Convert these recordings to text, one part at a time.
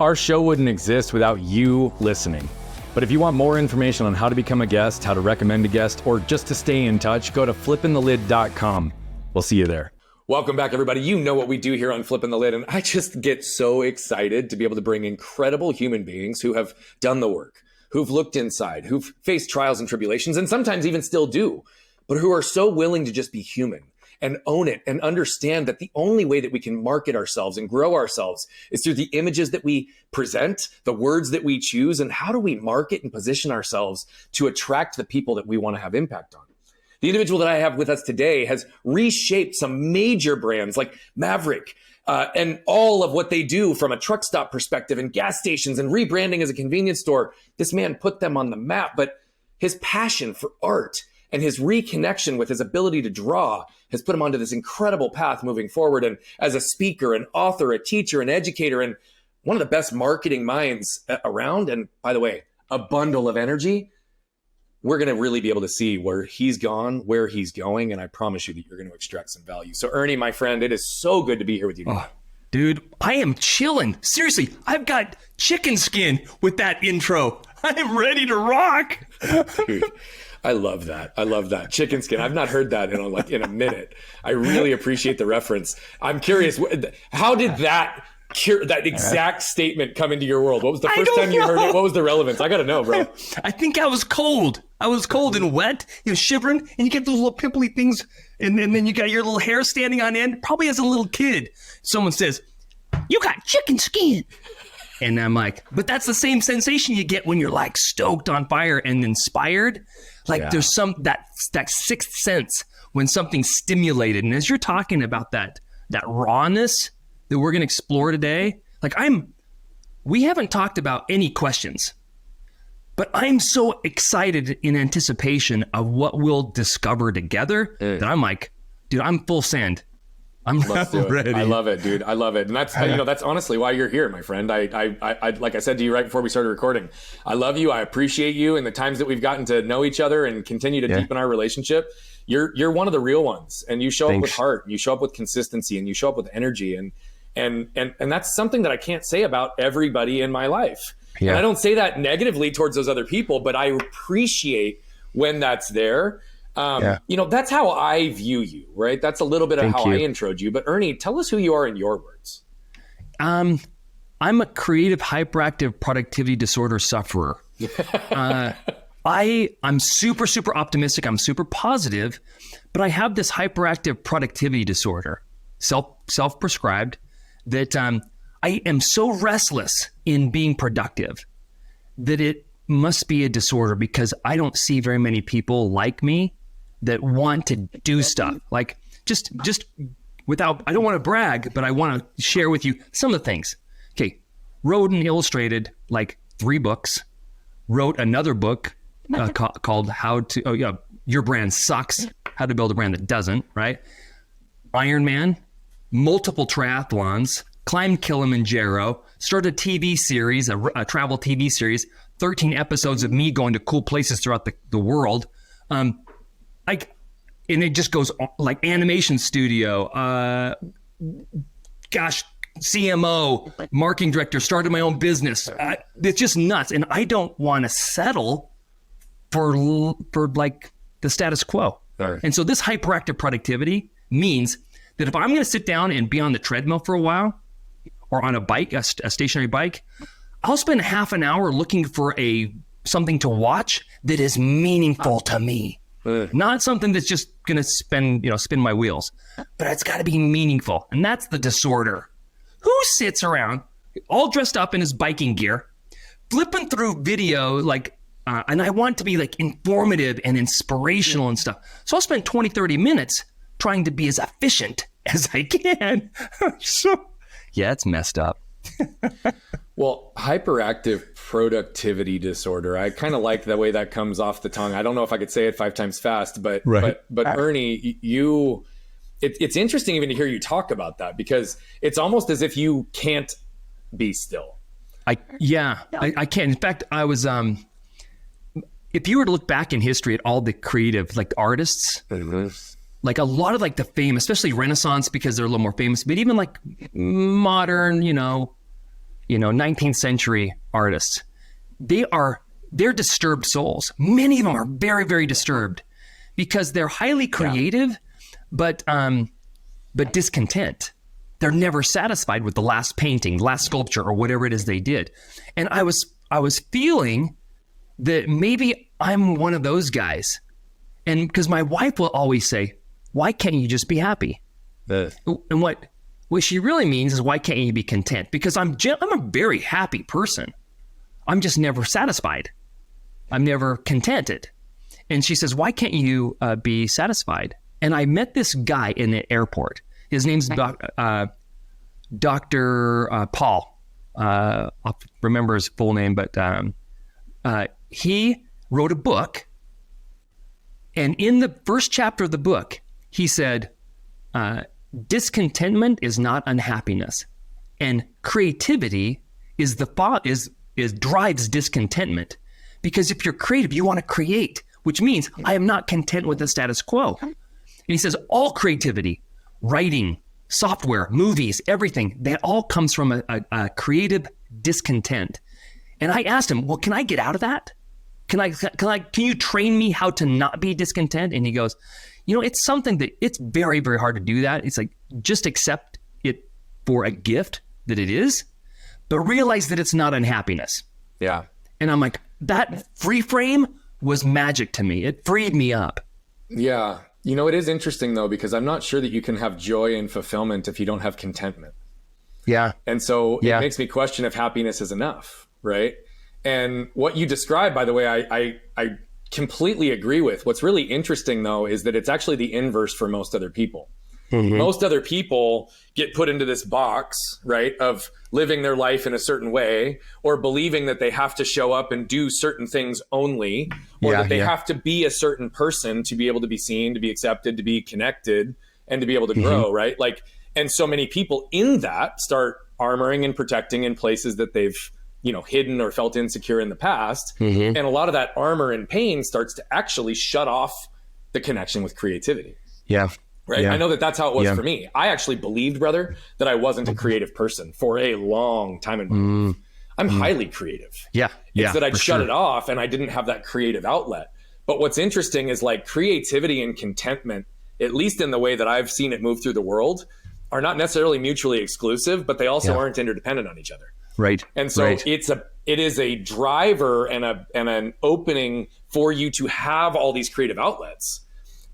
Our show wouldn't exist without you listening. But if you want more information on how to become a guest, how to recommend a guest, or just to stay in touch, go to flippingthelid.com. We'll see you there. Welcome back, everybody. You know what we do here on Flipping the Lid, and I just get so excited to be able to bring incredible human beings who have done the work, who've looked inside, who've faced trials and tribulations, and sometimes even still do, but who are so willing to just be human and own it and understand that the only way that we can market ourselves and grow ourselves is through the images that we present, the words that we choose, and how do we market and position ourselves to attract the people that we want to have impact on. The individual that I have with us today has reshaped some major brands like Maverick and all of what they do from a truck stop perspective and gas stations and rebranding as a convenience store. This man put them on the map, but his passion for art and his reconnection with his ability to draw has put him onto this incredible path moving forward. And as a speaker, an author, a teacher, an educator, and one of the best marketing minds around, and by the way, a bundle of energy, we're going to really be able to see where he's gone, where he's going, and I promise you that you're going to extract some value. So Ernie, my friend, it is so good to be here with you today. Dude, I am chilling. Seriously, I've got chicken skin with that intro. I am ready to rock. Dude, I love that. I love that. Chicken skin. I've not heard that in a minute. I really appreciate the reference. I'm curious, how did that exact statement come into your world? What was the first time you heard it? What was the relevance? I got to know, bro. I think I was cold. I was cold and wet, shivering, and you get those little pimply things, and then you got your little hair standing on end, probably as a little kid. Someone says, "You got chicken skin." And I'm like, but that's the same sensation you get when you're like stoked on fire and inspired. Like there's that sixth sense when something's stimulated. And as you're talking about that rawness that we're going to explore today, like we haven't talked about any questions, but I'm so excited in anticipation of what we'll discover together that I'm like, dude, I'm full send. Let's do it. Ready. I love it, dude. I love it. And that's, that's honestly why you're here, my friend. I like I said to you right before we started recording, I love you. I appreciate you. And the times that we've gotten to know each other and continue to deepen our relationship, you're one of the real ones. And you show up with heart, you show up with consistency, and you show up with energy. And that's something that I can't say about everybody in my life. Yeah. And I don't say that negatively towards those other people, but I appreciate when that's there. That's how I view you, right? That's a little bit of how I introed you. But Ernie, tell us who you are in your words. I'm a creative hyperactive productivity disorder sufferer. I'm super, super optimistic. I'm super positive, but I have this hyperactive productivity disorder, self-prescribed, that I am so restless in being productive that it must be a disorder, because I don't see very many people like me that want to do stuff. Like just without, I don't want to brag, but I want to share with you some of the things. Okay. Wrote and illustrated like 3 books, wrote another book called Your Brand Sucks, How to Build a Brand That Doesn't, right? Ironman, multiple triathlons, climbed Kilimanjaro, started a TV series, a travel TV series, 13 episodes of me going to cool places throughout the world. And it just goes like animation studio, CMO, marketing director, started my own business. It's just nuts. And I don't want to settle for like the status quo. Right. And so this hyperactive productivity means that if I'm going to sit down and be on the treadmill for a while, or on a bike, a stationary bike, I'll spend half an hour looking for something to watch that is meaningful to me. Not something that's just going to spin my wheels, but it's got to be meaningful. And that's the disorder. Who sits around all dressed up in his biking gear, flipping through video, and I want to be like informative and inspirational and stuff. So I'll spend 20, 30 minutes trying to be as efficient as I can. It's messed up. Well, hyperactive productivity disorder. I kind of like the way that comes off the tongue. I don't know if I could say it 5 times fast, but Ernie, it's interesting even to hear you talk about that, because it's almost as if you can't be still. I can't. In fact, I was, if you were to look back in history at all the creative, like artists, like a lot of like the famous, especially Renaissance, because they're a little more famous, but even like modern, 19th century artists. They're disturbed souls. Many of them are very, very disturbed because they're highly creative, but discontent. They're never satisfied with the last painting, last sculpture, or whatever it is they did. And I was feeling that maybe I'm one of those guys. And because my wife will always say, why can't you just be happy? And what she really means is, why can't you be content? Because I'm a very happy person. I'm just never satisfied. I'm never contented. And she says, why can't you be satisfied? And I met this guy in the airport. His name's Dr. Paul. I'll remember his full name, but he wrote a book. And in the first chapter of the book, he said, discontentment is not unhappiness, and creativity drives discontentment. Because if you're creative, you want to create, which means I am not content with the status quo. And he says all creativity, writing, software, movies, everything, that all comes from a creative discontent. And I asked him, well, can I get out of that? Can you train me how to not be discontent? And he goes, it's something that it's very, very hard to do that. It's like, just accept it for a gift that it is, but realize that it's not unhappiness. Yeah. And I'm like, that free frame was magic to me. It freed me up. Yeah. It is interesting though, because I'm not sure that you can have joy and fulfillment if you don't have contentment. Yeah. And so it makes me question if happiness is enough, right? And what you described, by the way, I completely agree with. What's really interesting though, is that it's actually the inverse for most other people. Mm-hmm. Most other people get put into this box, right, of living their life in a certain way, or believing that they have to show up and do certain things only, or that they have to be a certain person to be able to be seen, to be accepted, to be connected, and to be able to grow, right? Like, and so many people in that start armoring and protecting in places that they've, hidden or felt insecure in the past. Mm-hmm. And a lot of that armor and pain starts to actually shut off the connection with creativity. Yeah. Right. Yeah. I know that's how it was for me. I actually believed, brother, that I wasn't a creative person for a long time in my life. I'm highly creative. Yeah. It's that I'd shut it off and I didn't have that creative outlet. But what's interesting is like creativity and contentment, at least in the way that I've seen it move through the world, are not necessarily mutually exclusive, but they also aren't interdependent on each other. Right. And so it is a driver and an opening for you to have all these creative outlets.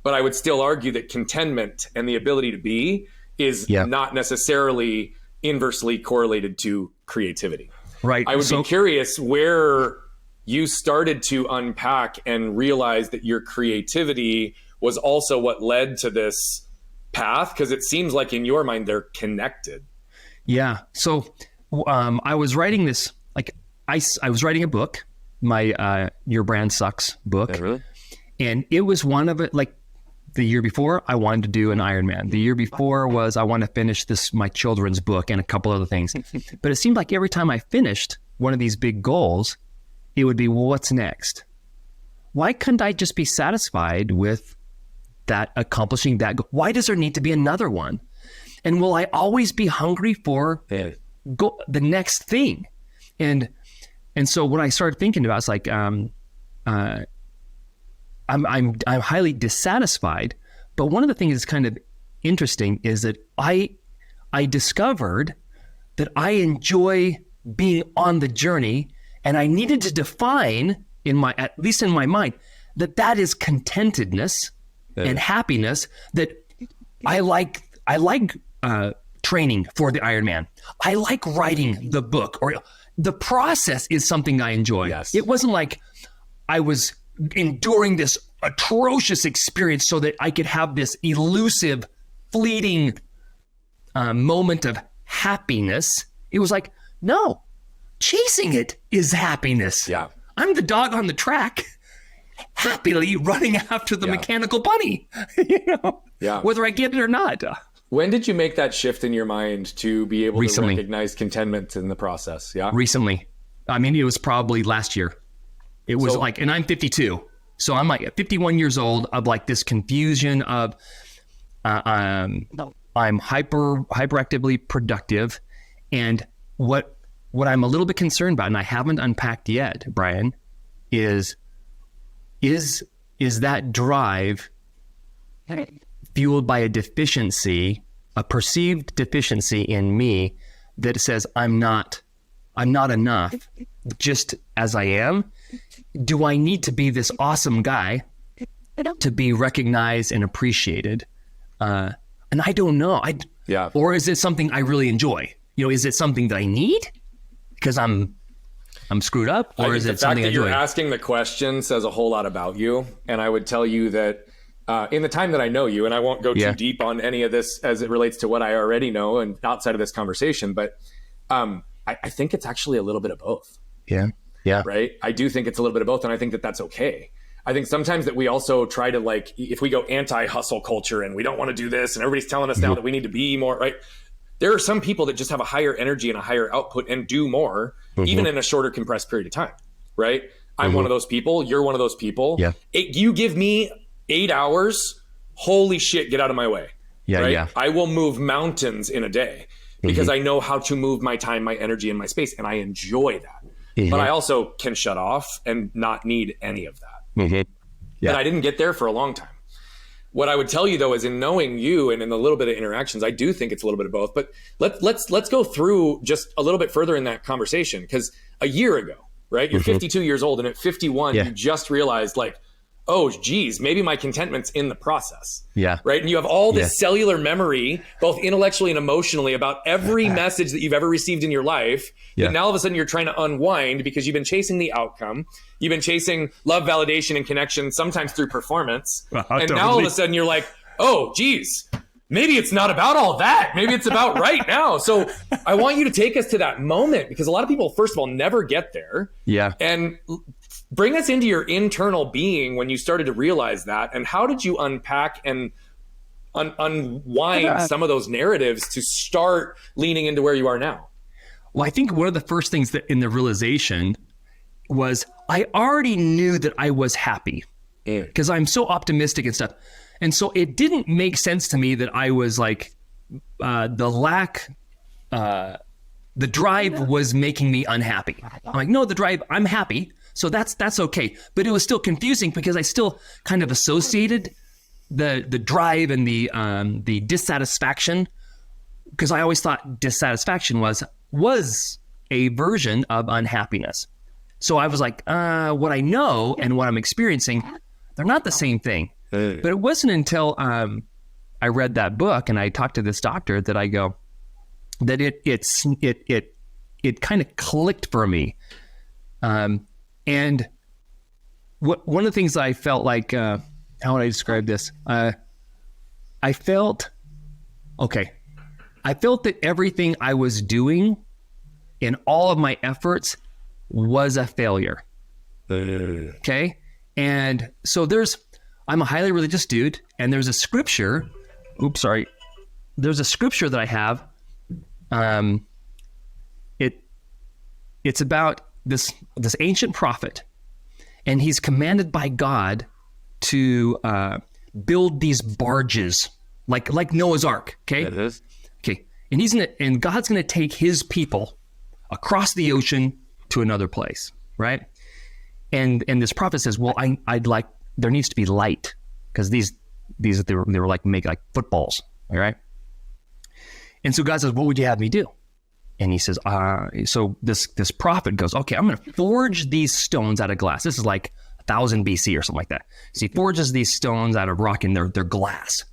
But I would still argue that contentment and the ability to be is not necessarily inversely correlated to creativity. Right. I would be curious where you started to unpack and realize that your creativity was also what led to this path, because it seems like in your mind they're connected. Yeah. So I was writing this, like I was writing a book, my Your Brand Sucks book. Yeah, really? And it was one of it, like, the year before, I wanted to do an Ironman. The year before was I want to finish my children's book and a couple other things. But it seemed like every time I finished one of these big goals, it would be, well, what's next? Why couldn't I just be satisfied with that, accomplishing that goal? Why does there need to be another one? And will I always be hungry for the next thing? And so what I started thinking about is like, I'm highly dissatisfied, but one of the things that's kind of interesting is that I discovered that I enjoy being on the journey, and I needed to define at least in my mind, that is contentedness and happiness. That I like training for the Ironman. I like writing the book, or the process is something I enjoy. Yes. It wasn't like I was enduring this atrocious experience so that I could have this elusive, fleeting moment of happiness. It was like, no, chasing it is happiness. Yeah. I'm the dog on the track, happily running after the mechanical bunny, whether I get it or not. When did you make that shift in your mind to be able to recognize contentment in the process? Yeah. Recently. I mean, it was probably last year. It was and I'm 52. So I'm like 51 years old of like this confusion of I'm hyperactively productive. And what what I'm a little bit concerned about, and I haven't unpacked yet, Brian, is that drive fueled by a deficiency, a perceived deficiency in me that says I'm not enough just as I am? Do I need to be this awesome guy to be recognized and appreciated? And I don't know. Or is it something I really enjoy? Is it something that I need because I'm screwed up, or is it something I enjoy? The fact that you're asking the question says a whole lot about you. And I would tell you that in the time that I know you, and I won't go too deep on any of this as it relates to what I already know and outside of this conversation, but I think it's actually a little bit of both. Yeah. Right? I do think it's a little bit of both, and I think that that's okay. I think sometimes that we also try to, like, if we go anti-hustle culture and we don't want to do this and everybody's telling us now that we need to be more, right? There are some people that just have a higher energy and a higher output and do more, even in a shorter compressed period of time, right? I'm one of those people. You're one of those people. Yeah. You give me 8 hours, holy shit, get out of my way. Right? I will move mountains in a day because I know how to move my time, my energy, and my space, and I enjoy that. But I also can shut off and not need any of that. But I didn't get there for a long time. What I would tell you, though, is in knowing you and in the little bit of interactions, I do think it's a little bit of both. But let's go through just a little bit further in that conversation, because a year ago, right? You're 52 years old, and at 51, you just realized, like, oh, geez, maybe my contentment's in the process. Right. And you have all this cellular memory, both intellectually and emotionally, about every message that you've ever received in your life. That now all of a sudden you're trying to unwind because you've been chasing the outcome. You've been chasing love, validation, and connection, sometimes through performance. And now all of a sudden you're like, oh, geez, maybe it's not about all that. Maybe it's about right now. So I want you to take us to that moment, because a lot of people, first of all, never get there. And bring us into your internal being when you started to realize that, and how did you unpack and unwind some of those narratives to start leaning into where you are now? Well, I think one of the first things that in the realization was I already knew that I was happy because I'm so optimistic and stuff. And so it didn't make sense to me that I was like, the drive was making me unhappy. I'm like, no, the drive, I'm happy. So that's okay. But it was still confusing because I still kind of associated the drive and the dissatisfaction, because I always thought dissatisfaction was a version of unhappiness. So I was like, what I know and what I'm experiencing, they're not the same thing. But it wasn't until I read that book and I talked to this doctor that I go, that it kind of clicked for me. And one of the things I felt like, how would I describe this? I felt that everything I was doing in all of my efforts was a failure. Okay. And so I'm a highly religious dude, and there's a scripture. There's a scripture that I have. It's about this ancient prophet, and he's commanded by God to build these barges like Noah's Ark. Okay. It is. Okay. And God's going to take his people across the ocean to another place. Right. And this prophet says, well, there needs to be light, because they were like make like footballs. All right. And so God says, what would you have me do? And he says, so this prophet goes, okay, I'm going to forge these stones out of glass. This is like 1000 BC or something like that. So he forges these stones out of rock, and they're glass.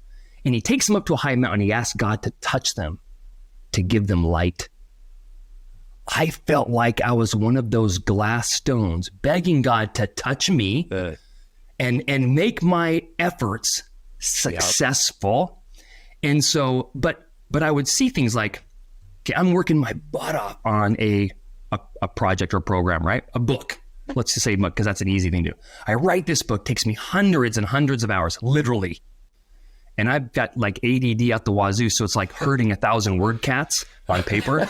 And he takes them up to a high mountain. He asks God to touch them, to give them light. I felt like I was one of those glass stones begging God to touch me and make my efforts successful. And so, but I would see things like, okay, I'm working my butt off on a project or program, right? A book. Let's just say book, because that's an easy thing to do. I write this book, takes me hundreds and hundreds of hours, literally. And I've got like ADD out the wazoo, so it's like herding 1,000 word cats on paper.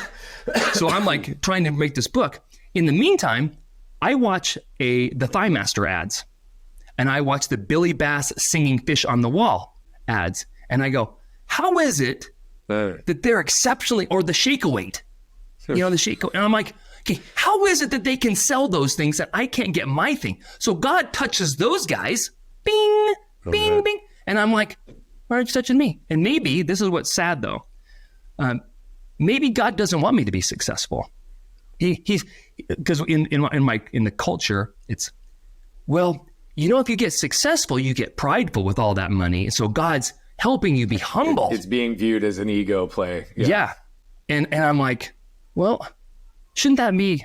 So I'm like trying to make this book. In the meantime, I watch the Thigh Master ads, and I watch the Billy Bass singing Fish on the Wall ads. And I go, how is it that they're exceptionally, or the Shake-A-Weight, the shake. And I'm like, okay, how is it that they can sell those things that I can't get my thing? So God touches those guys, bing, bing, bing. And I'm like, why aren't you touching me? And maybe, this is what's sad though, maybe God doesn't want me to be successful. He's, because in the culture, it's, well, if you get successful, you get prideful with all that money. So God's helping you be humble. It's being viewed as an ego play. Yeah. And I'm like, well, shouldn't that be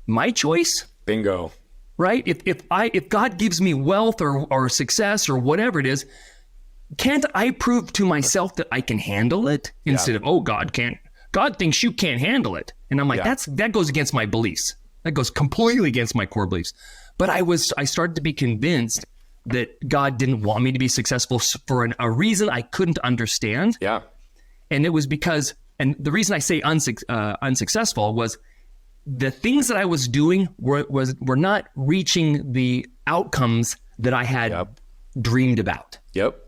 my choice? Bingo. Right? If God gives me wealth or success or whatever it is, can't I prove to myself that I can handle it instead of, oh, God thinks you can't handle it. And I'm like, that goes against my beliefs. That goes completely against my core beliefs. But I started to be convinced that God didn't want me to be successful for a reason I couldn't understand. Yeah. And it was because, and the reason I say unsuccessful was the things that I was doing were not reaching the outcomes that I had dreamed about. Yep.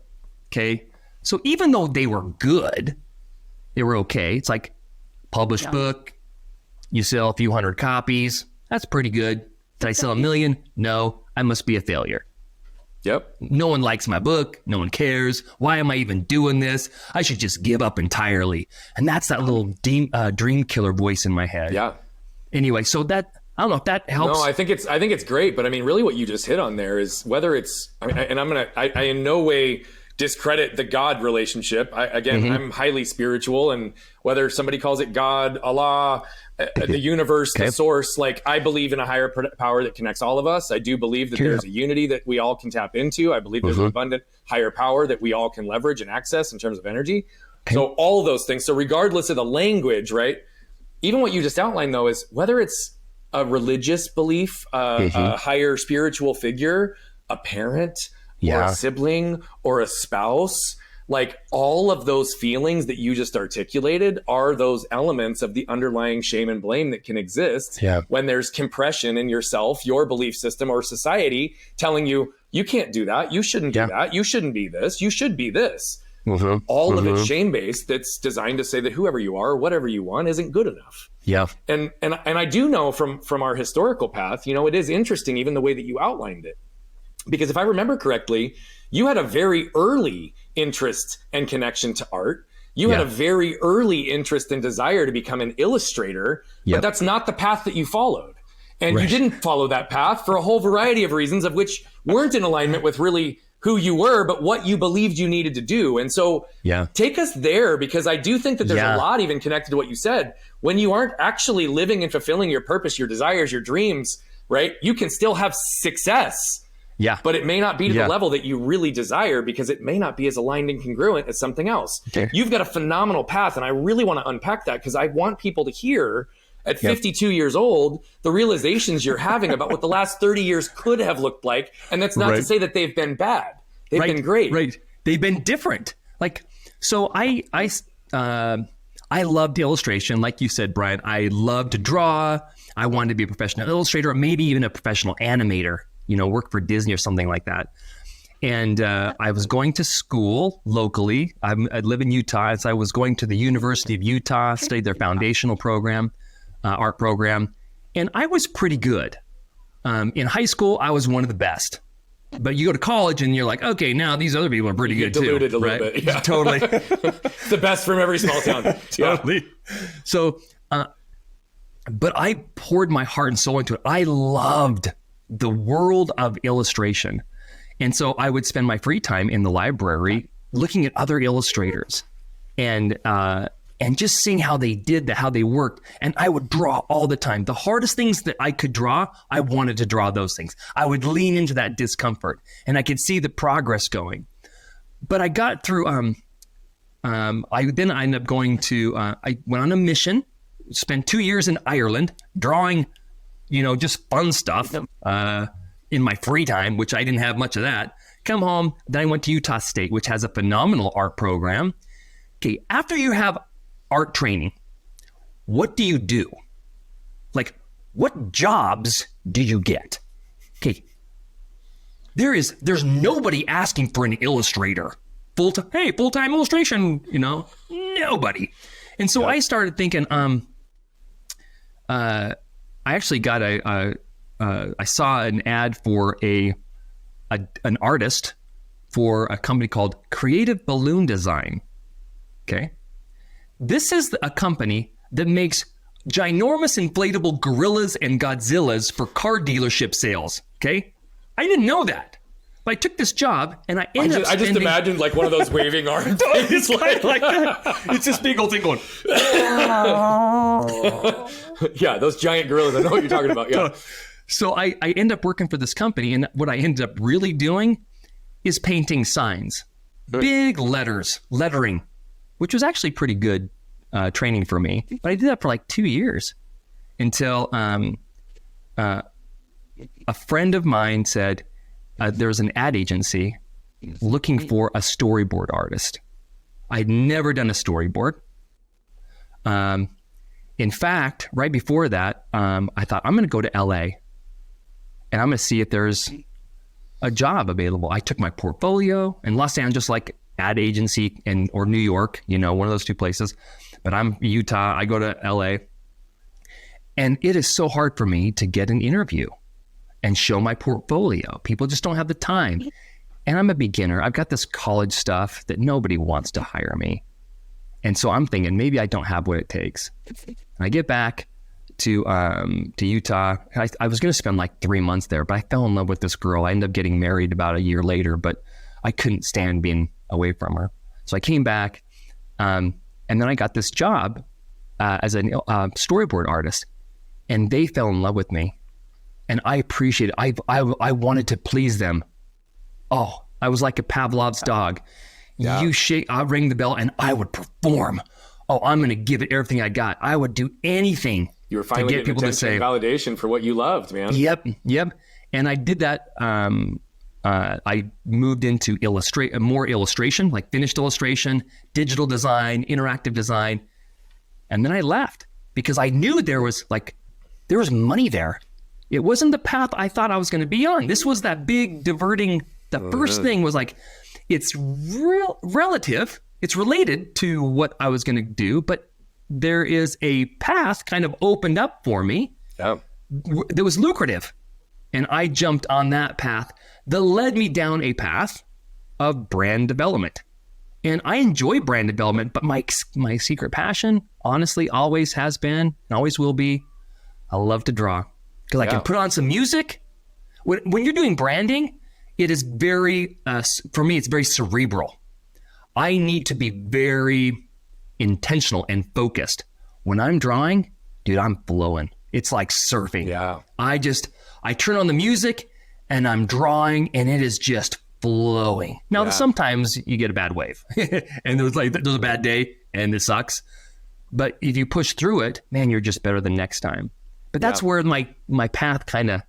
Okay. So even though they were good, they were okay. It's like published book, you sell a few hundred copies. That's pretty good. Did I sell 1 million? No, I must be a failure. Yep. No one likes my book. No one cares. Why am I even doing this? I should just give up entirely. And that's that little dream killer voice in my head. Yeah. Anyway, so that, I don't know if that helps. No, I think it's great. But I mean, really what you just hit on there is whether it's, I in no way discredit the God relationship. I'm highly spiritual, and whether somebody calls it God, Allah, the universe, the source, like I believe in a higher power that connects all of us. I do believe that there's a unity that we all can tap into. I believe there's an abundant higher power that we all can leverage and access in terms of energy. So all of those things. So regardless of the language, right? Even what you just outlined though is whether it's a religious belief, a higher spiritual figure, a parent, or a sibling, or a spouse, like all of those feelings that you just articulated are those elements of the underlying shame and blame that can exist when there's compression in yourself, your belief system, or society telling you, you can't do that. You shouldn't do that. You shouldn't be this. You should be this. All of it shame-based, that's designed to say that whoever you are, whatever you want, isn't good enough. Yeah. And I do know from our historical path, it is interesting, even the way that you outlined it. Because if I remember correctly, you had a very early interest and connection to art. You had a very early interest and desire to become an illustrator, but that's not the path that you followed. And you didn't follow that path for a whole variety of reasons, of which weren't in alignment with really who you were, but what you believed you needed to do. And so take us there, because I do think that there's a lot even connected to what you said. When you aren't actually living and fulfilling your purpose, your desires, your dreams, right? You can still have success. Yeah. But it may not be to the level that you really desire, because it may not be as aligned and congruent as something else. Okay. You've got a phenomenal path, and I really want to unpack that, because I want people to hear at 52 years old, the realizations you're having about what the last 30 years could have looked like. And that's not to say that they've been bad. They've been great. Right. They've been different. Like, so I loved illustration. Like you said, Brian, I love to draw. I wanted to be a professional illustrator, or maybe even a professional animator, work for Disney or something like that. And I was going to school locally. I live in Utah. So I was going to the University of Utah, studied their foundational program, art program. And I was pretty good. In high school, I was one of the best. But you go to college and you're like, okay, now these other people are pretty good too. Diluted a little bit. Yeah. Totally. It's the best from every small town. Totally. So, but I poured my heart and soul into it. I loved the world of illustration. And so I would spend my free time in the library looking at other illustrators and just seeing how they did that, how they worked. And I would draw all the time. The hardest things that I could draw, I wanted to draw those things. I would lean into that discomfort, and I could see the progress going. But I got through, I ended up going to, I went on a mission, spent 2 years in Ireland drawing, just fun stuff in my free time, which I didn't have much of that. Come home, then I went to Utah State, which has a phenomenal art program. Okay, after you have art training, what do you do? Like, what jobs do you get? Okay, there's nobody asking for an illustrator. Full-time illustration, nobody. And so I started thinking, I actually got I saw an ad for an artist for a company called Creative Balloon Design. Okay. This is a company that makes ginormous inflatable gorillas and Godzillas for car dealership sales. Okay. I didn't know that. But I took this job and I ended up spending... I just imagined like one of those waving arms. It's like that. It's this big old thing going... Yeah, those giant gorillas. I know what you're talking about. Yeah. So I ended up working for this company, and what I ended up really doing is painting signs. Big lettering, which was actually pretty good training for me. But I did that for like 2 years until a friend of mine said, there's an ad agency looking for a storyboard artist. I'd never done a storyboard. In fact, right before that, I thought, I'm going to go to LA and I'm going to see if there's a job available. I took my portfolio in Los Angeles, like ad agency, or New York, one of those two places. But I'm Utah. I go to LA. And it is so hard for me to get an interview and show my portfolio. People just don't have the time. And I'm a beginner. I've got this college stuff that nobody wants to hire me. And so I'm thinking maybe I don't have what it takes. And I get back to Utah. I was going to spend like 3 months there, but I fell in love with this girl. I ended up getting married about a year later, but I couldn't stand being away from her. So I came back, and then I got this job as a storyboard artist, and they fell in love with me. And I appreciate it. I wanted to please them. Oh, I was like a Pavlov's dog. Yeah. I'd ring the bell and I would perform. Oh, I'm going to give it everything I got. I would do anything you were finally to get people to say validation for what you loved, man. Yep. And I did that. I moved into more illustration, like finished illustration, digital design, interactive design. And then I left because I knew there was money there. It wasn't the path I thought I was going to be on. This was that big diverting. The first thing was like, it's relative. It's related to what I was going to do, but there is a path kind of opened up for me that was lucrative. And I jumped on that path that led me down a path of brand development. And I enjoy brand development, but my secret passion, honestly, always has been and always will be, I love to draw. Because I can put on some music. When you're doing branding, it is very, for me, it's very cerebral. I need to be very intentional and focused. When I'm drawing, dude, I'm flowing. It's like surfing. Yeah. I turn on the music and I'm drawing and it is just flowing. Now, sometimes you get a bad wave and there's a bad day and it sucks. But if you push through it, man, you're just better the next time. But that's where my path kind of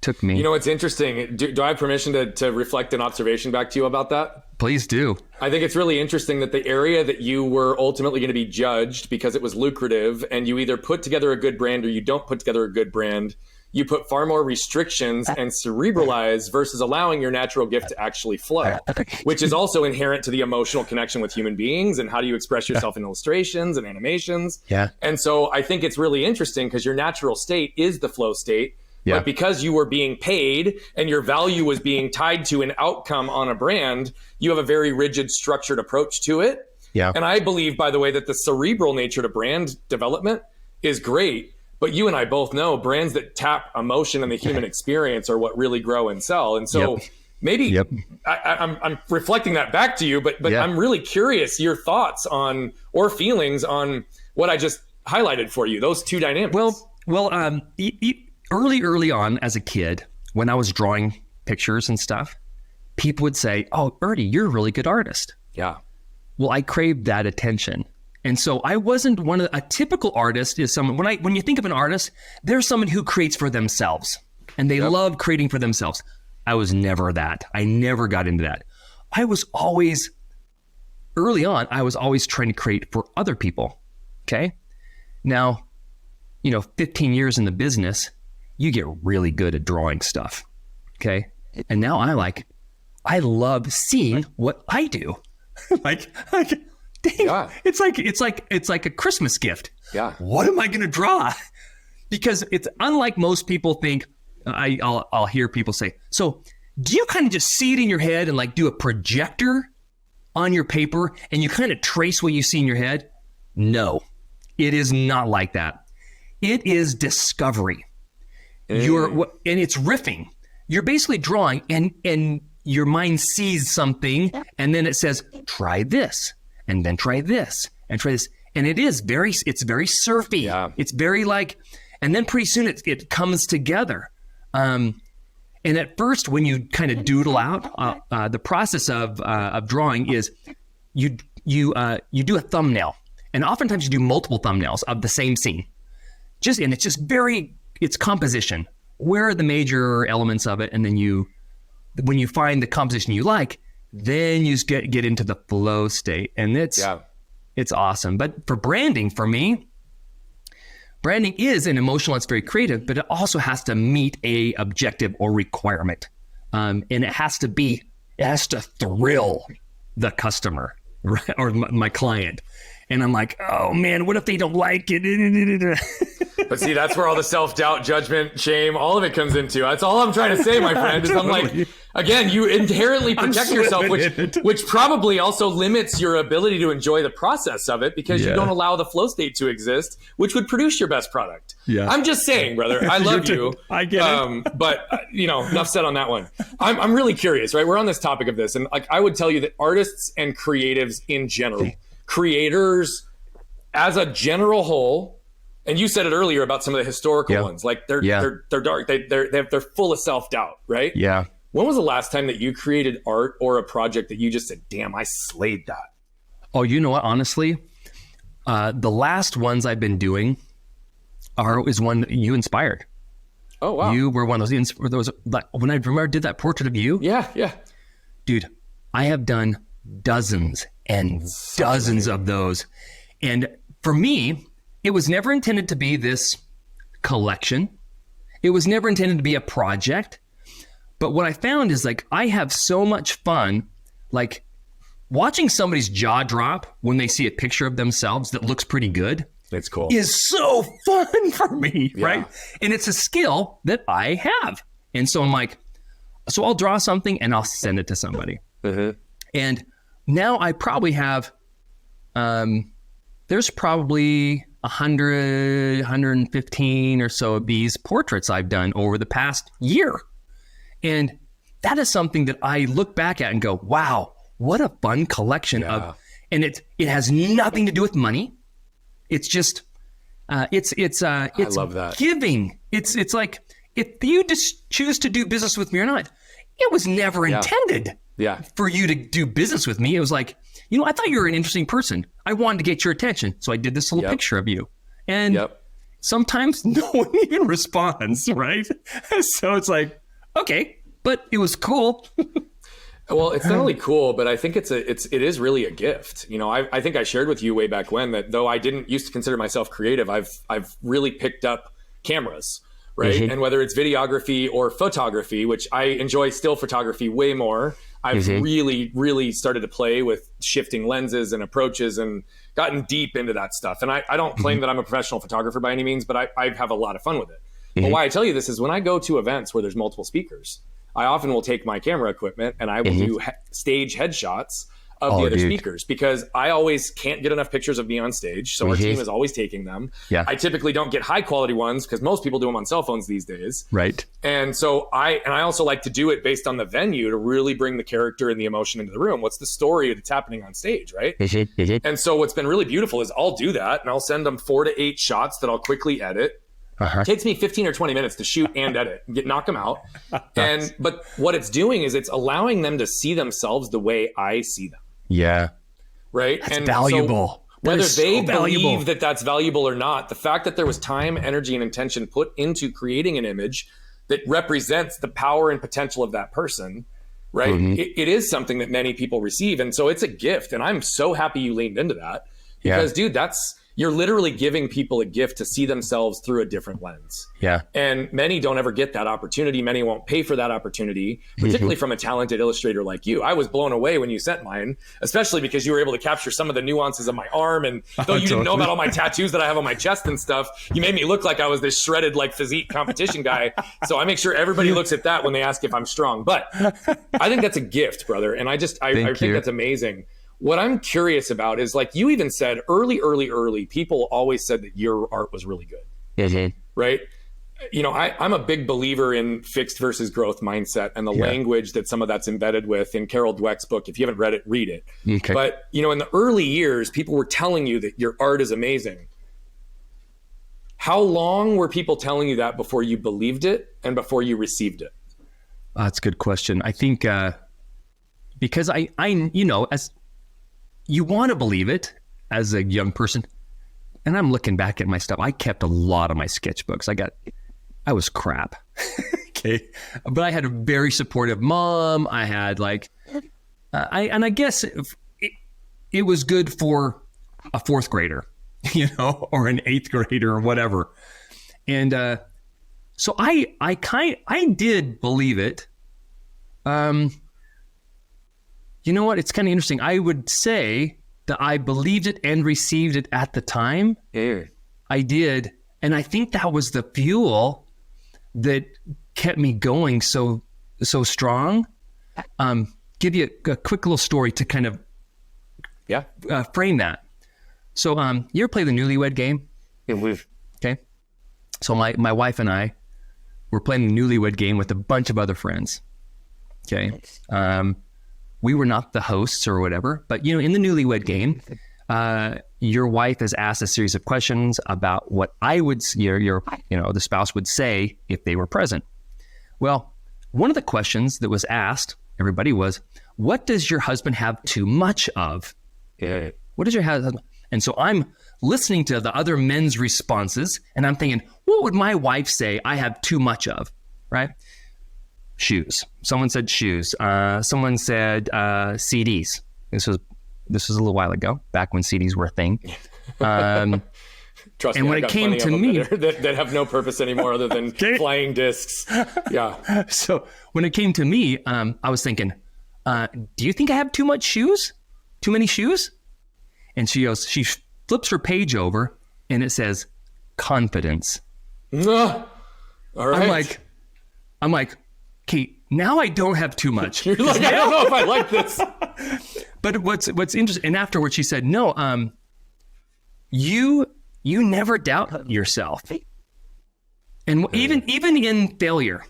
took me. It's interesting. Do I have permission to reflect an observation back to you about that? Please do. I think it's really interesting that the area that you were ultimately going to be judged because it was lucrative and you either put together a good brand or you don't put together a good brand, you put far more restrictions and cerebralize versus allowing your natural gift to actually flow, which is also inherent to the emotional connection with human beings and how do you express yourself in illustrations and animations. Yeah. And so I think it's really interesting because your natural state is the flow state. Yeah. But because you were being paid and your value was being tied to an outcome on a brand, you have a very rigid, structured approach to it. Yeah. And I believe, by the way, that the cerebral nature to brand development is great. But you and I both know brands that tap emotion and the human experience are what really grow and sell. And so maybe I'm reflecting that back to you, but I'm really curious your thoughts on or feelings on what I just highlighted for you, those two dynamics. Well, early on as a kid, when I was drawing pictures and stuff, people would say, "Oh, Ernie, you're a really good artist." Yeah. Well, I craved that attention. And so I wasn't a typical artist is someone, when you think of an artist, there's someone who creates for themselves and they love creating for themselves. I was never that. I never got into that. Early on, I was always trying to create for other people. Okay. Now, 15 years in the business, you get really good at drawing stuff. Okay. And now I love seeing what I do. Dang, it's like a Christmas gift. Yeah. What am I going to draw? because it's unlike most people think. I'll hear people say, so do you kind of just see it in your head and like do a projector on your paper and you kind of trace what you see in your head? No, it is not like that. It is discovery. And it's riffing. You're basically drawing and your mind sees something and then it says, try this and then try this and try this. And it's very surfy. Yeah. It's very like, and then pretty soon it comes together. And at first, when you kind of doodle out, the process of drawing is you do a thumbnail, and oftentimes you do multiple thumbnails of the same scene. It's composition. Where are the major elements of it? And then when you find the composition you like, then you get into the flow state, and it's awesome. But for branding, for me, branding is an emotional, it's very creative, but it also has to meet a objective or requirement. And it has to thrill the customer, right? Or my client. And I'm like, oh man, what if they don't like it? But see, that's where all the self-doubt, judgment, shame, all of it comes into. That's all I'm trying to say, my friend, is I'm like, again, you inherently protect yourself, which probably also limits your ability to enjoy the process of it because you don't allow the flow state to exist, which would produce your best product. Yeah. I'm just saying, brother, I love you. I get it. But, enough said on that one. I'm really curious, right? We're on this topic of this. And like, I would tell you that artists and creatives in general, creators as a general whole, and you said it earlier about some of the historical ones, like they're dark, they're full of self-doubt, right? Yeah. When was the last time that you created art or a project that you just said, damn, I slayed that? Oh, you know what? Honestly, the last ones I've been doing is one that you inspired. Oh, wow. You were one of those, when I remember I did that portrait of you. Yeah. Dude, I have done dozens and dozens of those. And for me, it was never intended to be this collection. It was never intended to be a project. But what I found is like, I have so much fun, like watching somebody's jaw drop when they see a picture of themselves that looks pretty good. It's cool. Is so fun for me, right? And it's a skill that I have. And so I'm like, so I'll draw something and I'll send it to somebody. Mm-hmm. And now I probably have, there's probably 100, 115 or so of these portraits I've done over the past year. And that is something that I look back at and go, wow, what a fun collection of, and it has nothing to do with money. It's just, it's I love that. Giving. It's like, if you just choose to do business with me or not, it was never intended for you to do business with me. It was like, I thought you were an interesting person. I wanted to get your attention. So I did this little picture of you. And sometimes no one even responds, right? So it's like, okay, but it was cool. Well, it's not only cool, but I think it is really a gift. I think I shared with you way back when that though I didn't used to consider myself creative, I've really picked up cameras, right? Mm-hmm. And whether it's videography or photography, which I enjoy still photography way more, I've really, really started to play with shifting lenses and approaches and gotten deep into that stuff. And I don't claim that I'm a professional photographer by any means, but I have a lot of fun with it. But why I tell you this is when I go to events where there's multiple speakers, I often will take my camera equipment and I will do stage headshots of the other speakers because I always can't get enough pictures of me on stage. So our team is always taking them. Yeah. I typically don't get high quality ones because most people do them on cell phones these days. Right. And so I also like to do it based on the venue to really bring the character and the emotion into the room. What's the story that's happening on stage, right? And so what's been really beautiful is I'll do that and I'll send them 4 to 8 shots that I'll quickly edit. It takes me 15 or 20 minutes to shoot and edit and knock them out. But what it's doing is it's allowing them to see themselves the way I see them. Yeah. Right. That's valuable. So whether they believe that that's valuable or not, the fact that there was time, energy, and intention put into creating an image that represents the power and potential of that person, right? It is something that many people receive. And so it's a gift. And I'm so happy you leaned into that because dude, you're literally giving people a gift to see themselves through a different lens. Yeah. And many don't ever get that opportunity. Many won't pay for that opportunity, particularly from a talented illustrator like you. I was blown away when you sent mine, especially because you were able to capture some of the nuances of my arm. And though you didn't know about all my tattoos that I have on my chest and stuff, you made me look like I was this shredded, like physique competition guy. So I make sure everybody looks at that when they ask if I'm strong. But I think that's a gift, brother. And I think that's amazing. What I'm curious about is, like you even said early, people always said that your art was really good, right? You know, I'm a big believer in fixed versus growth mindset and the language that some of that's embedded with in Carol Dweck's book. If you haven't read it, read it. Okay. But, you know, in the early years, people were telling you that your art is amazing. How long were people telling you that before you believed it and before you received it? That's a good question. I think because I you know, as you want to believe it as a young person. And I'm looking back at my stuff. I kept a lot of my sketchbooks. I was crap. Okay. But I had a very supportive mom. I had I guess it was good for a fourth grader, you know, or an eighth grader or whatever. And so I did believe it. You know what? It's kind of interesting. I would say that I believed it and received it at the time. Yeah. I did. And I think that was the fuel that kept me going so strong. Give you a quick little story to kind of frame that. So you ever play the Newlywed Game? Yeah, we've. Okay. So my wife and I were playing the Newlywed Game with a bunch of other friends. Okay. We were not the hosts or whatever, but you know, in the Newlywed Game, your wife is asked a series of questions about what the spouse would say if they were present. Well, one of the questions that was asked everybody was, what does your husband have too much of? Yeah. What does your husband? And so I'm listening to the other men's responses and I'm thinking, what would my wife say I have too much of, right? Shoes. Someone said shoes. Someone said CDs. This was a little while ago, back when CDs were a thing. Trust and me, when it came to me, that have no purpose anymore other than flying discs. Yeah. So when it came to me, I was thinking, do you think I have too much shoes? Too many shoes? And she flips her page over, and it says confidence. All right. I'm like. Okay, now I don't have too much. You're like, I don't know if I like this. But what's interesting, and afterwards she said, no, you never doubt yourself. And even in failure,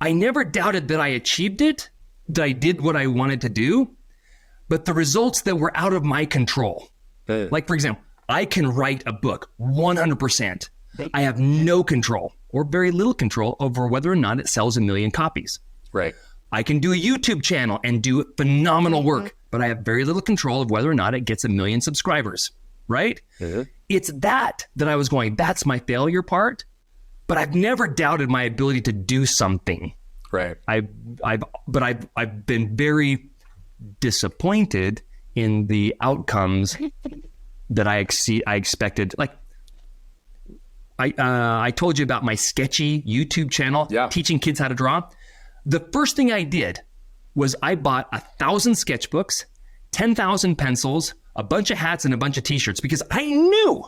I never doubted that I achieved it, that I did what I wanted to do, but the results that were out of my control. Like, for example, I can write a book 100%. I have no control or very little control over whether or not it sells 1 million copies. Right. I can do a YouTube channel and do phenomenal work, but I have very little control of whether or not it gets 1 million subscribers. Right? Mm-hmm. It's that I was going, that's my failure part, but I've never doubted my ability to do something. Right. I've been very disappointed in the outcomes that I expected. Like, I told you about my sketchy YouTube channel, teaching kids how to draw. The first thing I did was I bought 1,000 sketchbooks, 10,000 pencils, a bunch of hats, and a bunch of t-shirts because I knew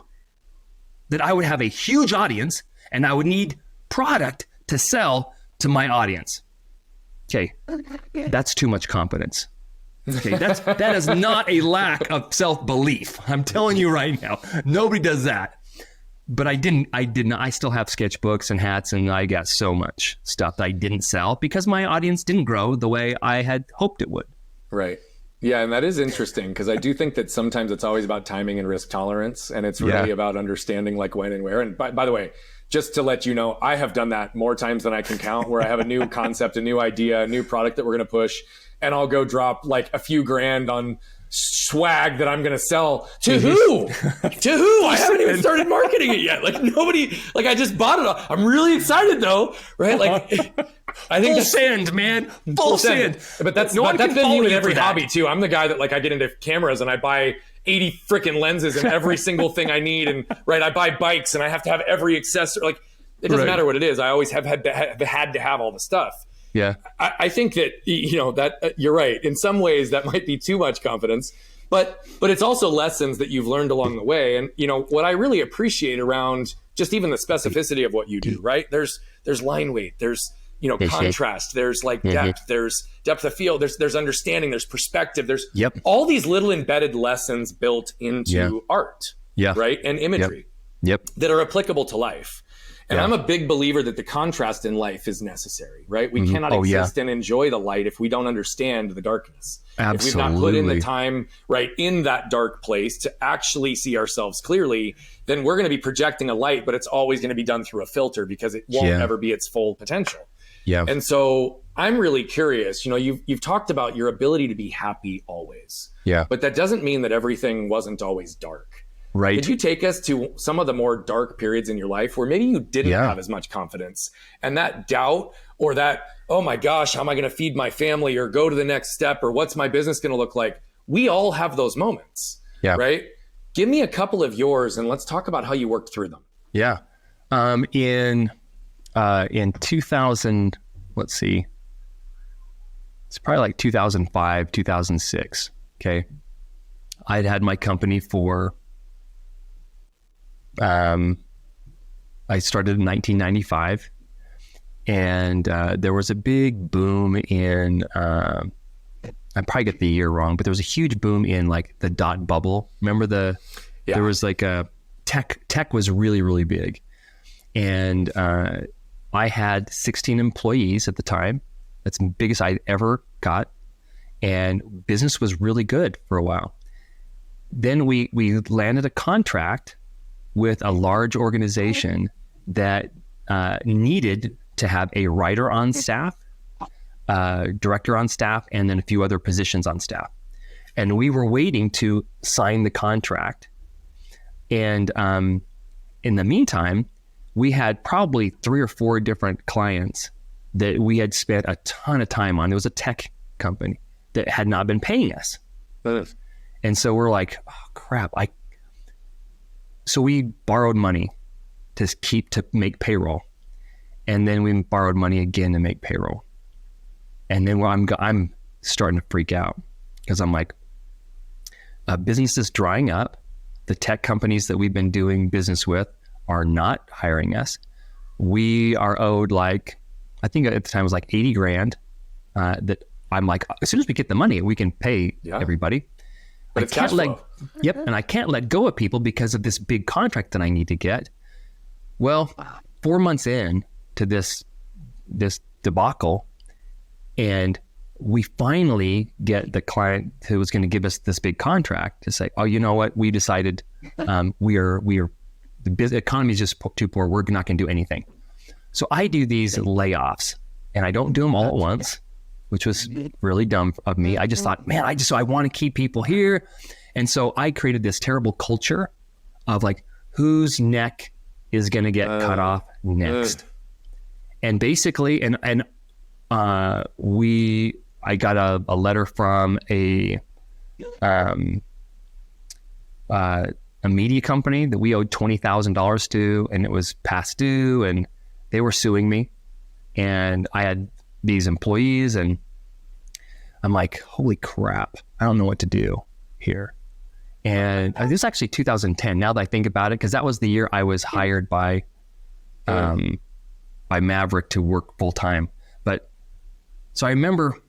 that I would have a huge audience and I would need product to sell to my audience. Okay, that's too much confidence. Okay, that is not a lack of self-belief. I'm telling you right now, nobody does that. But I didn't. I still have sketchbooks and hats, and I got so much stuff that I didn't sell because my audience didn't grow the way I had hoped it would. Right. Yeah, and that is interesting because I do think that sometimes it's always about timing and risk tolerance, and it's really about understanding like when and where. And by the way, just to let you know, I have done that more times than I can count, where I have a new concept, a new idea, a new product that we're going to push, and I'll go drop like a few grand on swag that I'm going to sell to who? To who? I haven't even started marketing it yet. Like nobody, like I just bought it. I'm really excited though, right? Like I think full send, man. Full send. But that's no one that's can been me with follow every for that. hobby too. I'm the guy that like I get into cameras and I buy 80 freaking lenses and every single thing I need. And right, I buy bikes and I have to have every accessory. Like it doesn't matter what it is. I always have had to have all the stuff. Yeah. I think that, you know, that you're right. In some ways that might be too much confidence, but it's also lessons that you've learned along the way. And, you know, what I really appreciate around just even the specificity of what you do, right? There's line weight, there's, you know, contrast, there's like depth, there's depth of field, there's understanding, there's perspective, there's all these little embedded lessons built into art, right? And imagery that are applicable to life. And I'm a big believer that the contrast in life is necessary, right? We cannot exist and enjoy the light if we don't understand the darkness. Absolutely. If we've not put in the time, right, in that dark place to actually see ourselves clearly, then we're going to be projecting a light, but it's always going to be done through a filter because it won't ever be its full potential. Yeah. And so I'm really curious, you know, you've talked about your ability to be happy always. Yeah. But that doesn't mean that everything wasn't always dark. Right. Could you take us to some of the more dark periods in your life where maybe you didn't have as much confidence and that doubt or that, oh my gosh, how am I going to feed my family or go to the next step or what's my business going to look like? We all have those moments, right? Give me a couple of yours and let's talk about how you worked through them. Yeah. In 2000, let's see, it's probably like 2005, 2006. Okay. I'd had my company for, I started in 1995 and there was a big boom in, I probably get the year wrong, but there was a huge boom in like the dot bubble. Remember there was like a tech was really, really big. And I had 16 employees at the time. That's the biggest I ever got. And business was really good for a while. Then we landed a contract with a large organization that needed to have a writer on staff, director on staff, and then a few other positions on staff. And we were waiting to sign the contract. And in the meantime, we had probably 3 or 4 different clients that we had spent a ton of time on. There was a tech company that had not been paying us. And so we're like, oh, crap. So we borrowed money to make payroll. And then we borrowed money again to make payroll. And then I'm starting to freak out because I'm like, business is drying up. The tech companies that we've been doing business with are not hiring us. We are owed like, I think at the time it was like 80 grand that I'm like, as soon as we get the money, we can pay everybody. But I can't and I can't let go of people because of this big contract that I need to get. Well, 4 months in to this debacle, and we finally get the client who was going to give us this big contract to say, oh, you know what? We decided the economy is just too poor. We're not going to do anything. So I do these layoffs, and I don't do them all at once, which was really dumb of me. I just thought, man, I want to keep people here. And so I created this terrible culture of like, whose neck is going to get cut off next. And basically, I got a letter from a media company that we owed $20,000 to, and it was past due, and they were suing me. And I had these employees, and I'm like, holy crap, I don't know what to do here. And this is actually 2010, now that I think about it, because that was the year I was hired by Maverick to work full time. But so I remember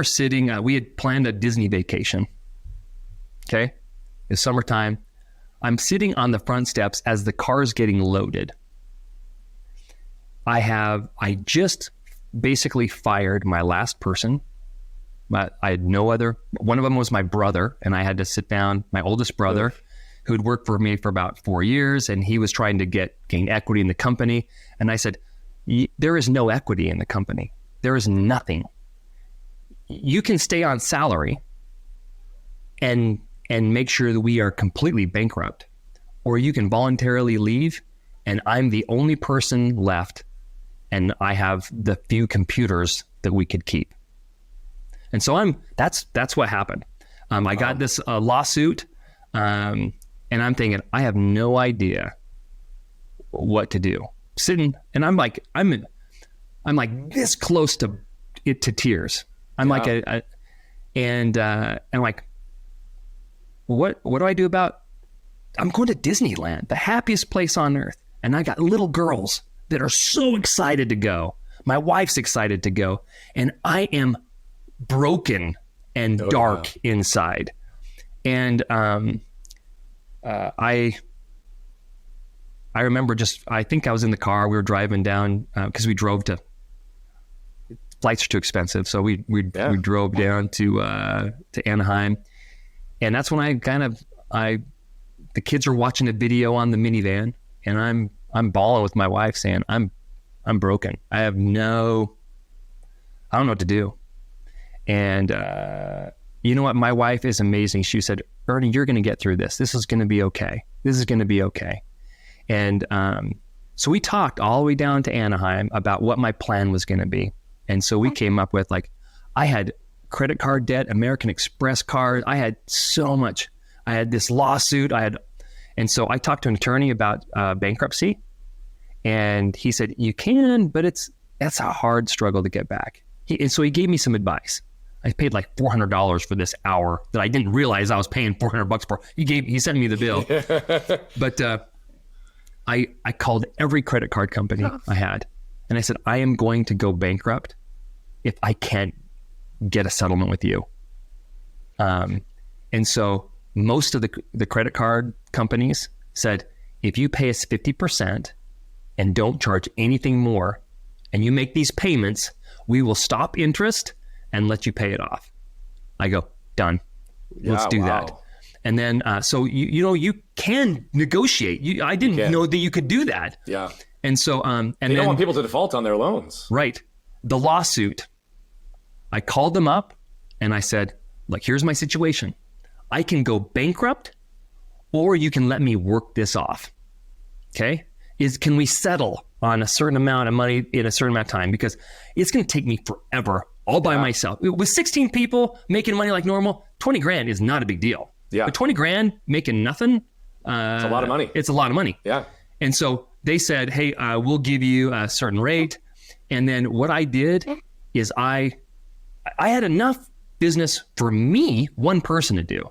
sitting, we had planned a Disney vacation. Okay. It's summertime. I'm sitting on the front steps as the car's getting loaded. I just basically fired my last person. I had no other. One of them was my brother, and I had to sit down, my oldest brother, who'd worked for me for about 4 years, and he was trying to gain equity in the company. And I said, there is no equity in the company. There is nothing. You can stay on salary and make sure that we are completely bankrupt, or you can voluntarily leave and I'm the only person left and I have the few computers that we could keep. And so that's what happened. I got this lawsuit, and I'm thinking, I have no idea what to do. Sitting, and I'm like this close to tears. I'm like, I'm like, what do I do about? I'm going to Disneyland, the happiest place on earth, and I got little girls that are so excited to go. My wife's excited to go, and I am broken and dark inside. And I remember I think I was in the car. We were driving down because we drove to. Flights are too expensive, so we drove down to Anaheim, and that's when the kids are watching a video on the minivan, and I'm bawling with my wife, saying I'm broken. I don't know what to do. And you know what? My wife is amazing. She said, Ernie, you're going to get through this. This is going to be okay. This is going to be okay. And so we talked all the way down to Anaheim about what my plan was going to be. And so we came up with, like, I had credit card debt, American Express card. I had so much. I had this lawsuit. And so I talked to an attorney about bankruptcy. And he said, you can, but that's a hard struggle to get back. And so he gave me some advice. I paid like $400 for this hour that I didn't realize I was paying $400 for. He sent me the bill. But I called every credit card company I had. And I said, I am going to go bankrupt if I can't get a settlement with you. And so most of the credit card companies said, if you pay us 50% and don't charge anything more, and you make these payments, we will stop interest and let you pay it off. I go, done. Let's do that. And then, so you can negotiate. I didn't know that you could do that. Yeah. And so, and they don't want people to default on their loans. Right. The lawsuit, I called them up and I said, look, here's my situation. I can go bankrupt, or you can let me work this off. Okay. Can we settle on a certain amount of money in a certain amount of time? Because it's going to take me forever all by myself. With 16 people making money like normal, 20 grand is not a big deal. Yeah. But 20 grand making nothing. It's a lot of money. It's a lot of money. Yeah. And so they said, hey, we'll give you a certain rate. And then what I did is I had enough business for me, one person to do.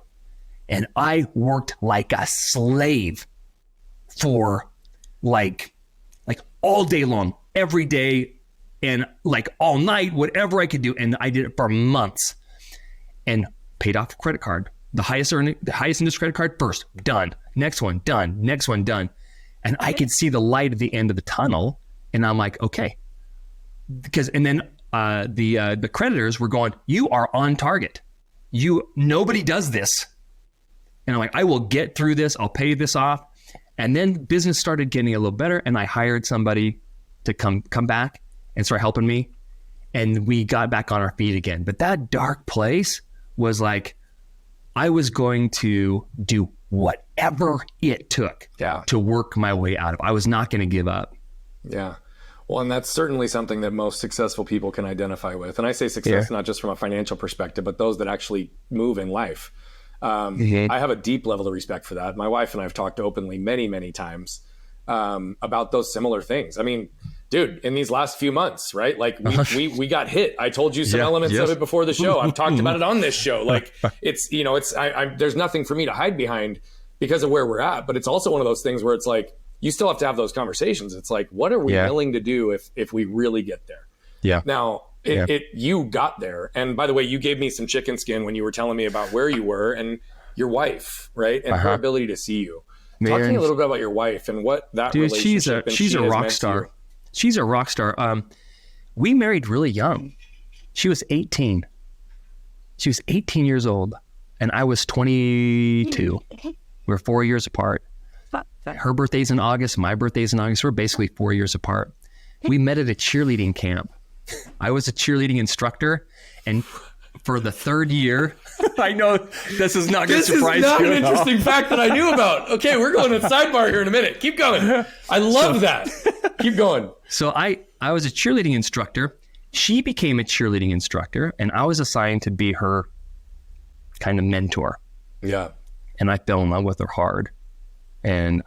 And I worked like a slave for like all day long, every day, and like all night, whatever I could do. And I did it for months and paid off a credit card. The highest interest credit card first, done. Next one, done. Next one, done. And I could see the light at the end of the tunnel. And I'm like, okay. And then the creditors were going, you are on target. Nobody does this. And I'm like, I will get through this. I'll pay this off. And then business started getting a little better. And I hired somebody to come back and start helping me. And we got back on our feet again. But that dark place was like, I was going to do whatever it took to work my way out of. I was not going to give up. Yeah. Well, and that's certainly something that most successful people can identify with. And I say success not just from a financial perspective, but those that actually move in life. I have a deep level of respect for that. My wife and I have talked openly many, many times about those similar things. I mean, dude, in these last few months, right? Like we got hit. I told you some elements of it before the show. I've talked about it on this show. Like there's nothing for me to hide behind because of where we're at. But it's also one of those things where it's like, you still have to have those conversations. It's like, what are we willing to do if we really get there? Yeah. Now, you got there. And by the way, you gave me some chicken skin when you were telling me about where you were and your wife, right? And her ability to see you. Talk to me a little bit about your wife and what that relationship she's a rock star. She's a rock star. We married really young. She was 18. She was 18 years old and I was 22. We're 4 years apart. Her birthday's in August. My birthday's in August. We're basically 4 years apart. We met at a cheerleading camp. I was a cheerleading instructor. And for the third year, I know this is not going to This is surprise not you. an interesting fact that I knew about. Okay, we're going to sidebar here in a minute. Keep going. I love that. Keep going. So I was a cheerleading instructor. She became a cheerleading instructor, and I was assigned to be her kind of mentor. Yeah. And I fell in love with her hard. And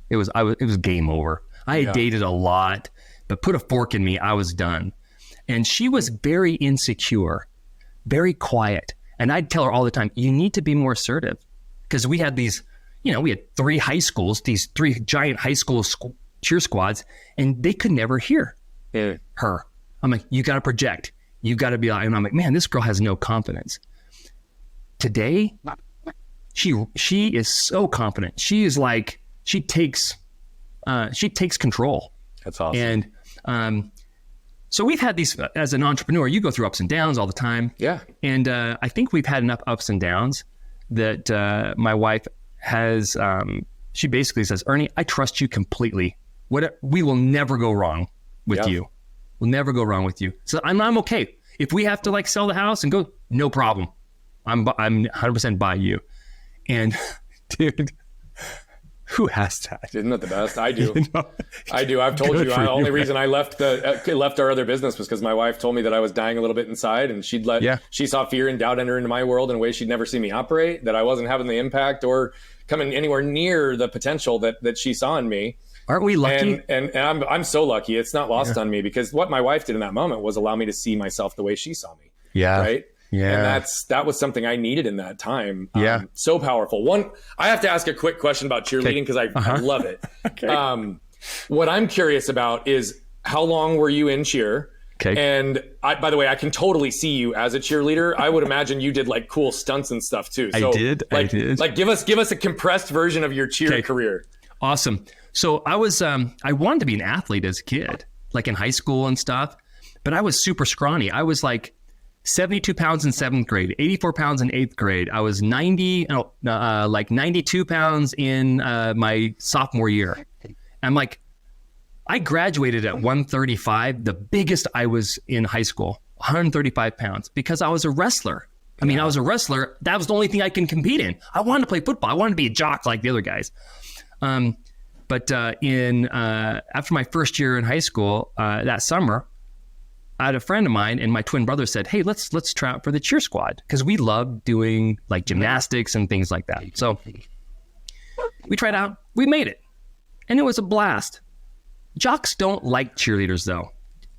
it was game over. I had dated a lot, but put a fork in me, I was done. And she was very insecure, very quiet. And I'd tell her all the time, you need to be more assertive. Because we had these, we had 3 high schools, these 3 giant high school cheer squads, and they could never hear her. I'm like, you got to project. You got to be like, and I'm like, man, this girl has no confidence. Today, she is so confident. She is like, she takes control. That's awesome. And so we've had these, as an entrepreneur, you go through ups and downs all the time. Yeah. And I think we've had enough ups and downs that my wife has, she basically says, Ernie, I trust you completely. We will never go wrong with you. We'll never go wrong with you. So I'm okay. If we have to like sell the house and go, no problem. I'm 100% by you. And dude, who has that? Isn't that the best? I do. I do. I've told you. The only reason I left our other business was because my wife told me that I was dying a little bit inside, and she saw fear and doubt enter into my world in a way she'd never seen me operate, that I wasn't having the impact or coming anywhere near the potential that she saw in me. Aren't we lucky? And I'm so lucky. It's not lost on me, because what my wife did in that moment was allow me to see myself the way she saw me. Yeah. Right. Yeah. And that was something I needed in that time. Yeah. So powerful. I have to ask a quick question about cheerleading, because I love it. Okay. What I'm curious about is, how long were you in cheer? Okay. And by the way, I can totally see you as a cheerleader. I would imagine you did like cool stunts and stuff too. So, I did. Like give us a compressed version of your cheer career. Awesome. So I wanted to be an athlete as a kid, like in high school and stuff, but I was super scrawny. I was like 72 pounds in 7th grade, 84 pounds in 8th grade. I was 92 pounds in my sophomore year. I'm like, I graduated at 135, the biggest I was in high school, 135 pounds, because I was a wrestler. I mean, I was a wrestler. That was the only thing I can compete in. I wanted to play football. I wanted to be a jock like the other guys. But after my first year in high school, that summer, I had a friend of mine, and my twin brother said, hey, let's try out for the cheer squad, because we love doing like gymnastics and things like that. So we tried out, we made it, and it was a blast. Jocks don't like cheerleaders though.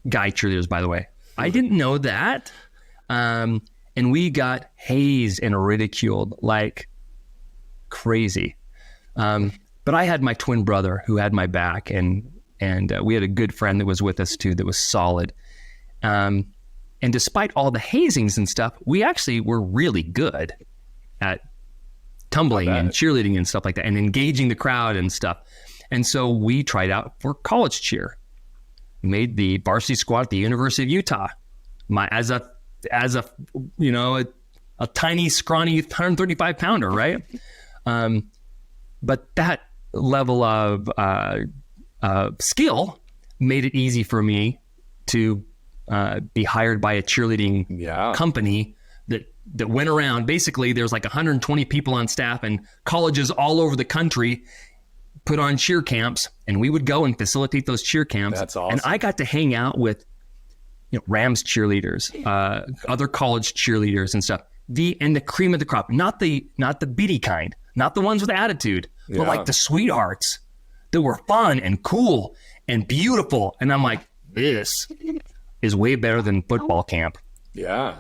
Guy cheerleaders, by the way. I didn't know that. And we got hazed and ridiculed like crazy. But I had my twin brother who had my back, and we had a good friend that was with us too that was solid. And despite all the hazings and stuff, we actually were really good at tumbling and cheerleading and stuff like that, and engaging the crowd and stuff. And so we tried out for college cheer, made the varsity squad at the University of Utah. As a tiny, scrawny 135 pounder, right? But that level of skill made it easy for me to be hired by a cheerleading company that went around. Basically, there's like 120 people on staff, and colleges all over the country put on cheer camps, and we would go and facilitate those cheer camps. That's awesome. And I got to hang out with Rams cheerleaders, other college cheerleaders and stuff. The cream of the crop, not the beady kind, not the ones with attitude, but like the sweethearts that were fun and cool and beautiful. And I'm like, this is way better than football camp. Yeah.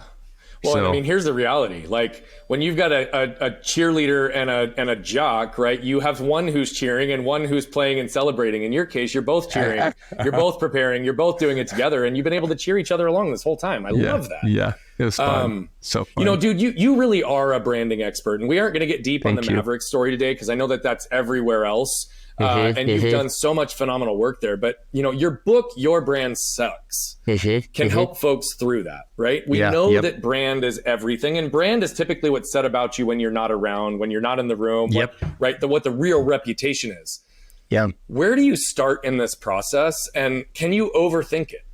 Well, I mean, here's the reality. Like, when you've got a cheerleader and a jock, right? You have one who's cheering and one who's playing and celebrating. In your case, you're both cheering, you're both preparing, you're both doing it together, and you've been able to cheer each other along this whole time. I love that. Yeah, it was fun. So fun. Dude, you really are a branding expert, and we aren't going to get deep on the Maverick story today, because I know that's everywhere else. And you've done so much phenomenal work there. But, your book, Your Brand Sucks, can help folks through that, right? We know that brand is everything. And brand is typically what's said about you when you're not around, when you're not in the room, what the real reputation is. Yeah. Where do you start in this process? And can you overthink it?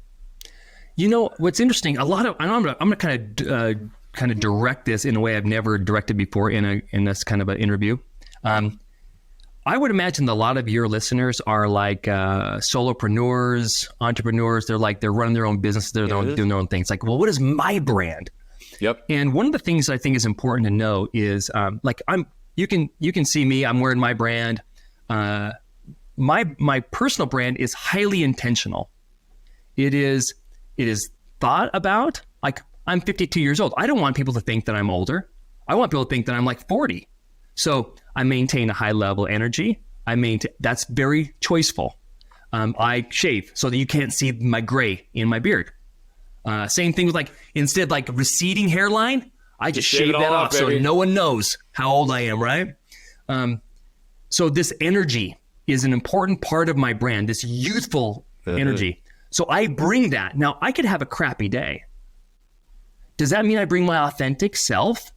What's interesting, I'm going to kind kind of direct this in a way I've never directed before in this kind of an interview. I would imagine that a lot of your listeners are like solopreneurs, entrepreneurs. They're running their own business. They're doing their own things. Like, well, what is my brand? Yep. And one of the things that I think is important to know is you can see me. I'm wearing my brand. My personal brand is highly intentional. It is thought about. Like, I'm 52 years old. I don't want people to think that I'm older. I want people to think that I'm like 40. So I maintain a high level of energy. That's very choiceful. I shave so that you can't see my gray in my beard. Same thing with instead receding hairline, I just shave that off so no one knows how old I am, right? So this energy is an important part of my brand, this youthful energy. So I bring that. Now, I could have a crappy day. Does that mean I bring my authentic self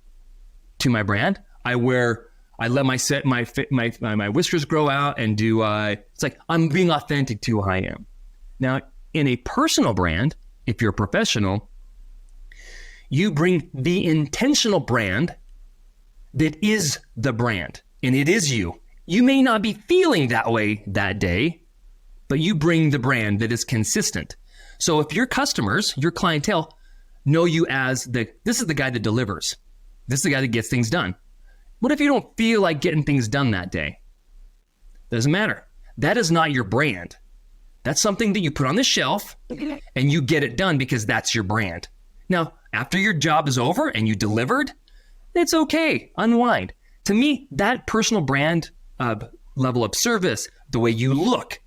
to my brand? I let my whiskers grow out and do, it's like I'm being authentic to who I am. Now, in a personal brand, if you're a professional, you bring the intentional brand that is the brand, and it is you. You may not be feeling that way that day, but you bring the brand that is consistent. So if your customers, your clientele, know you as this is the guy that delivers. This is the guy that gets things done. What if you don't feel like getting things done that day? Doesn't matter. That is not your brand. That's something that you put on the shelf and you get it done because that's your brand. Now, after your job is over and you delivered, it's okay. Unwind. To me, that personal brand level of service, the way you look,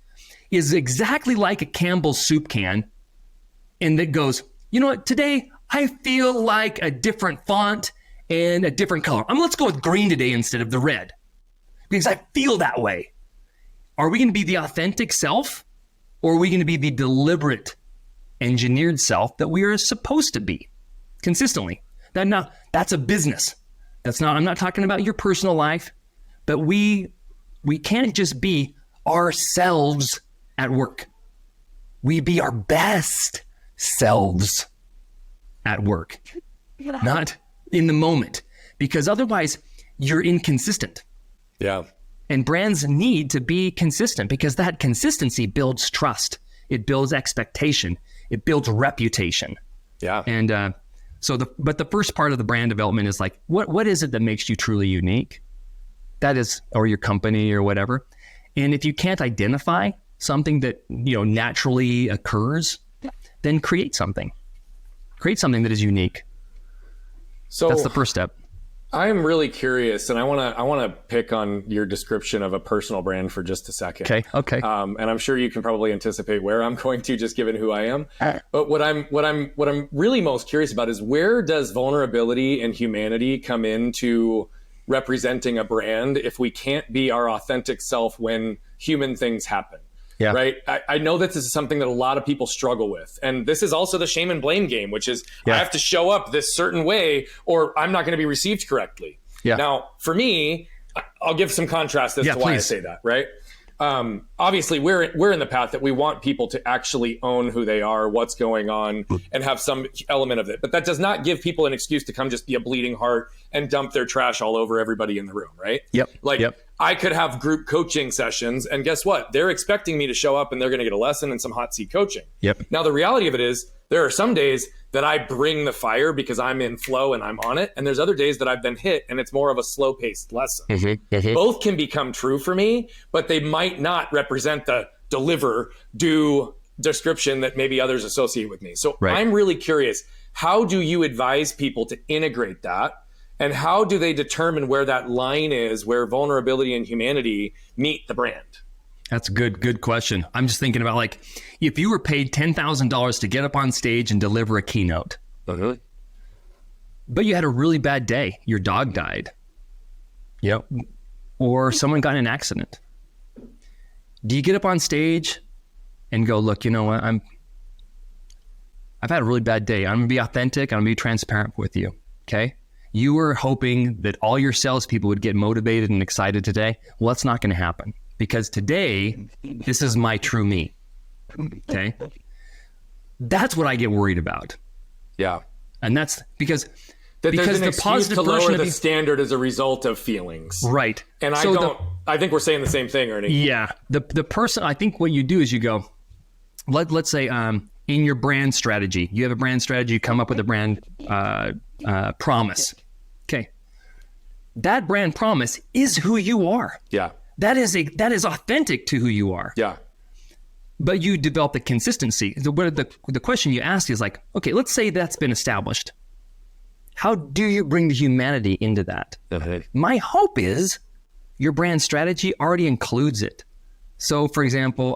is exactly like a Campbell's soup can. And that goes, you know what, today I feel like a different font and a different color. Let's go with green today instead of the red because I feel that way. Are we going to be the authentic self, or are we going to be the deliberate, engineered self that we are supposed to be consistently? That's a business. I'm not talking about your personal life, but we can't just be ourselves at work. We be our best selves at work, not in the moment, because otherwise you're inconsistent. Yeah. And brands need to be consistent because that consistency builds trust. It builds expectation. It builds reputation. Yeah. And but the first part of the brand development is like, what is it that makes you truly unique? That is, or your company or whatever. And if you can't identify something that, naturally occurs, then create something. Create something that is unique. So that's the first step. I'm really curious, and I want to pick on your description of a personal brand for just a second. Okay. And I'm sure you can probably anticipate where I'm going to, just given who I am. But what I'm really most curious about is, where does vulnerability and humanity come into representing a brand if we can't be our authentic self when human things happen? Yeah. Right. I know that this is something that a lot of people struggle with. And this is also the shame and blame game, which is I have to show up this certain way or I'm not going to be received correctly. Yeah. Now, for me, I'll give some contrast as to why I say that. Right. Obviously, we're in the path that we want people to actually own who they are, what's going on, and have some element of it. But that does not give people an excuse to come just be a bleeding heart and dump their trash all over everybody in the room. Right. Yep. I could have group coaching sessions, and guess what? They're expecting me to show up and they're going to get a lesson and some hot seat coaching. Yep. Now, the reality of it is, there are some days that I bring the fire because I'm in flow and I'm on it. And there's other days that I've been hit and it's more of a slow paced lesson. Both can become true for me, but they might not represent the do description that maybe others associate with me. So I'm really curious, how do you advise people to integrate that? And how do they determine where that line is, where vulnerability and humanity meet the brand? That's a good question. I'm just thinking about, like, if you were paid $10,000 to get up on stage and deliver a keynote, but you had a really bad day, your dog died, or someone got in an accident. Do you get up on stage and go, look, you know what? I've had a really bad day. I'm gonna be authentic. I'm gonna be transparent with you. Okay. You were hoping that all your salespeople would get motivated and excited today. Well, that's not going to happen, because today, this is my true me. Okay. That's what I get worried about. Yeah. And that's because That because there's an excuse to lower the standard as a result of feelings. Right. And I think we're saying the same thing, Ernie. Yeah. The person, I think what you do is you go, let's say in your brand strategy, you have a brand strategy, you come up with a brand promise. Okay. That brand promise is who you are. Yeah. That is authentic to who you are. Yeah. But you develop the consistency. The question you ask is like, okay, let's say that's been established. How do you bring the humanity into that? My hope is your brand strategy already includes it. So, for example,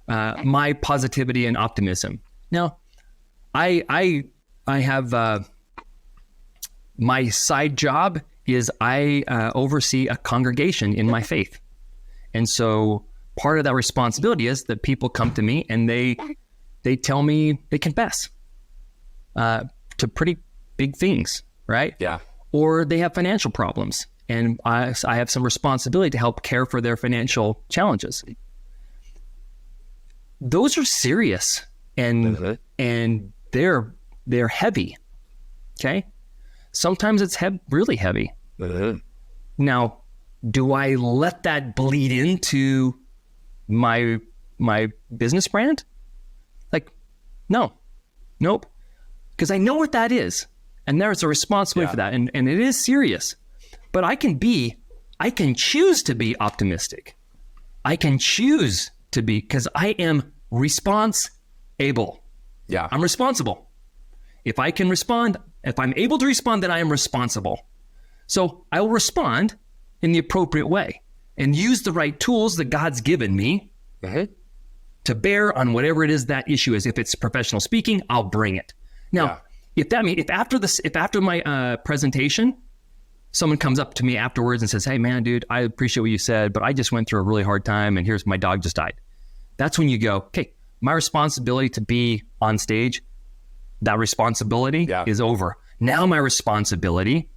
my positivity and optimism. Now, I have my side job is I oversee a congregation in my faith, and so part of that responsibility is that people come to me and they tell me, they confess to pretty big things, right? Yeah. Or they have financial problems, and I have some responsibility to help care for their financial challenges. Those are serious, and they're heavy. Okay, sometimes it's really heavy. Now, do I let that bleed into my business brand? Like, nope, because I know what that is. And there's a responsibility for that. And it is serious. But I can choose to be optimistic. I can choose to be, because I am responsible. Yeah. I'm responsible. If I can respond, if I'm able to respond, then I am responsible. So I will respond in the appropriate way and use the right tools that God's given me to bear on whatever it is that issue is. If it's professional speaking, I'll bring it. Now, if after my presentation, someone comes up to me afterwards and says, "Hey man, dude, I appreciate what you said, but I just went through a really hard time and here's my dog just died." That's when you go, okay, my responsibility to be on stage, that responsibility is over. Now my responsibility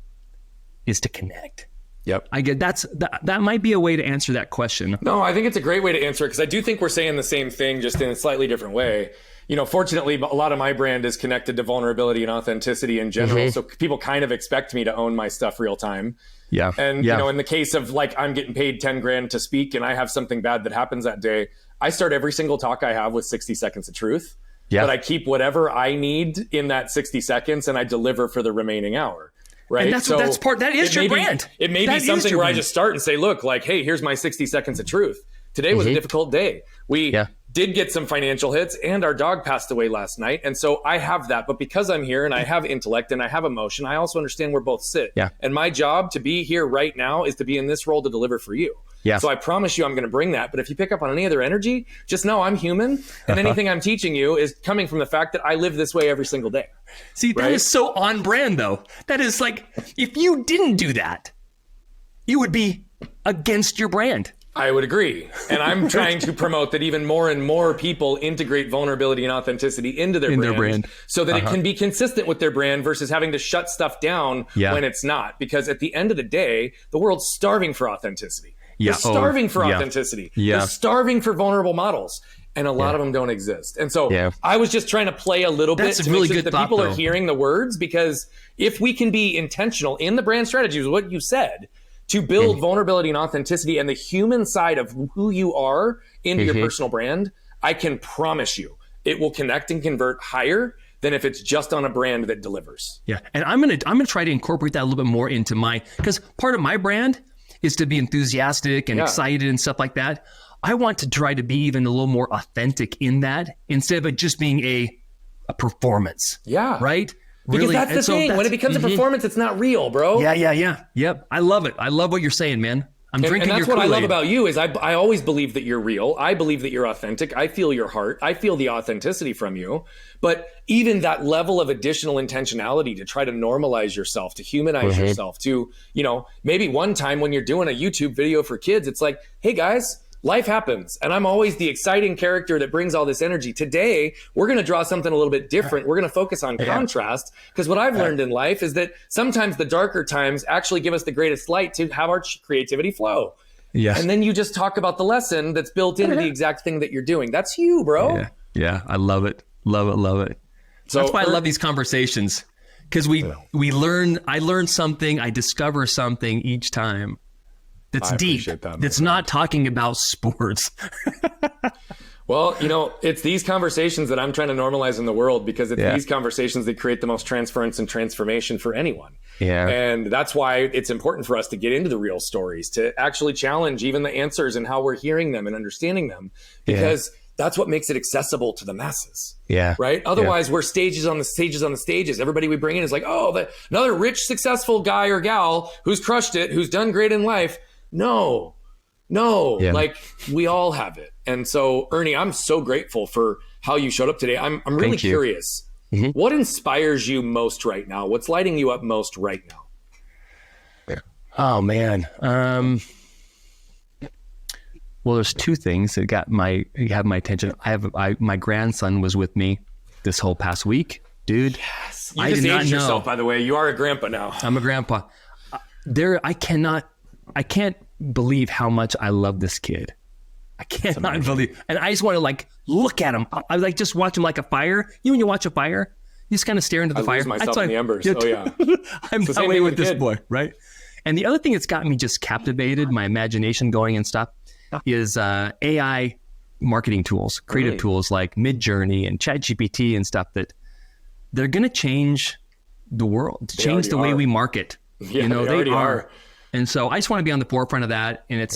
is to connect. Yep. I get that might be a way to answer that question. No, I think it's a great way to answer it, because I do think we're saying the same thing, just in a slightly different way. You know, fortunately, a lot of my brand is connected to vulnerability and authenticity in general. So people kind of expect me to own my stuff real time. Yeah. And, you know, in the case of like, I'm getting paid 10 grand to speak and I have something bad that happens that day, I start every single talk I have with 60 seconds of truth. Yeah. But I keep whatever I need in that 60 seconds and I deliver for the remaining hour. Right. And that is your brand. It may be something where I just start and say, look, like, hey, here's my 60 seconds of truth. Today was a difficult day. We did get some financial hits and our dog passed away last night. And so I have that. But because I'm here and I have intellect and I have emotion, I also understand where both sit. Yeah. And my job to be here right now is to be in this role to deliver for you. Yeah. So I promise you I'm going to bring that. But if you pick up on any other energy, just know I'm human. And anything I'm teaching you is coming from the fact that I live this way every single day. See, that is so on brand, though. That is like, if you didn't do that, you would be against your brand. I would agree. And I'm trying to promote that even more and more people integrate vulnerability and authenticity into their brand so that it can be consistent with their brand versus having to shut stuff down when it's not. Because at the end of the day, the world's starving for authenticity. They're starving for authenticity. They're starving for vulnerable models. And a lot of them don't exist. And so I was just trying to play a little bit to make sure that people are hearing the words, because if we can be intentional in the brand strategy, is what you said, to build vulnerability and authenticity and the human side of who you are into your personal brand, I can promise you it will connect and convert higher than if it's just on a brand that delivers. Yeah. And I'm gonna try to incorporate that a little bit more into because part of my brand is to be enthusiastic and excited and stuff like that. I want to try to be even a little more authentic in that instead of it just being a performance. Yeah. Right? Because really, that's the thing. When it becomes a performance, it's not real, bro. Yeah. Yep. I love it. I love what you're saying, man. I'm drinking your Kool-Aid. And that's what I love about you is I always believe that you're real. I believe that you're authentic. I feel your heart. I feel the authenticity from you. But even that level of additional intentionality to try to normalize yourself, to humanize yourself, to, you know, maybe one time when you're doing a YouTube video for kids, it's like, hey guys, life happens. And I'm always the exciting character that brings all this energy. Today, we're going to draw something a little bit different. We're going to focus on contrast, because what I've learned in life is that sometimes the darker times actually give us the greatest light to have our creativity flow. Yes. And then you just talk about the lesson that's built into the exact thing that you're doing. That's you, bro. Yeah. I love it. Love it. So that's why I love these conversations. Because I learn something, I discover something each time that's deep. That's not talking about sports. Well, it's these conversations that I'm trying to normalize in the world, because it's these conversations that create the most transference and transformation for anyone. Yeah. And that's why it's important for us to get into the real stories, to actually challenge even the answers and how we're hearing them and understanding them, because that's what makes it accessible to the masses. Yeah. Right. Otherwise, we're stages on the stages. Everybody we bring in is like, oh, another rich, successful guy or gal who's crushed it, who's done great in life. No, like we all have it. And so, Ernie, I'm so grateful for how you showed up today. I'm really curious. Mm-hmm. What inspires you most right now? What's lighting you up most right now? Oh, man. Well, there's two things that have my attention. My grandson was with me this whole past week, dude. Yes. You just aged yourself, by the way. You are a grandpa now. I'm a grandpa. I can't believe how much I love this kid. I cannot believe, and I just want to look at him. I just watch him like a fire. When you watch a fire, you just kind of stare into the fire. Lose myself in the embers. Oh yeah. I'm that way with this boy, right? And the other thing that's got me just captivated, my imagination going and stuff, is AI marketing tools, creative tools like Midjourney and ChatGPT and stuff that they're going to change the world, change the way we market. Yeah, they already are. And so I just want to be on the forefront of that. And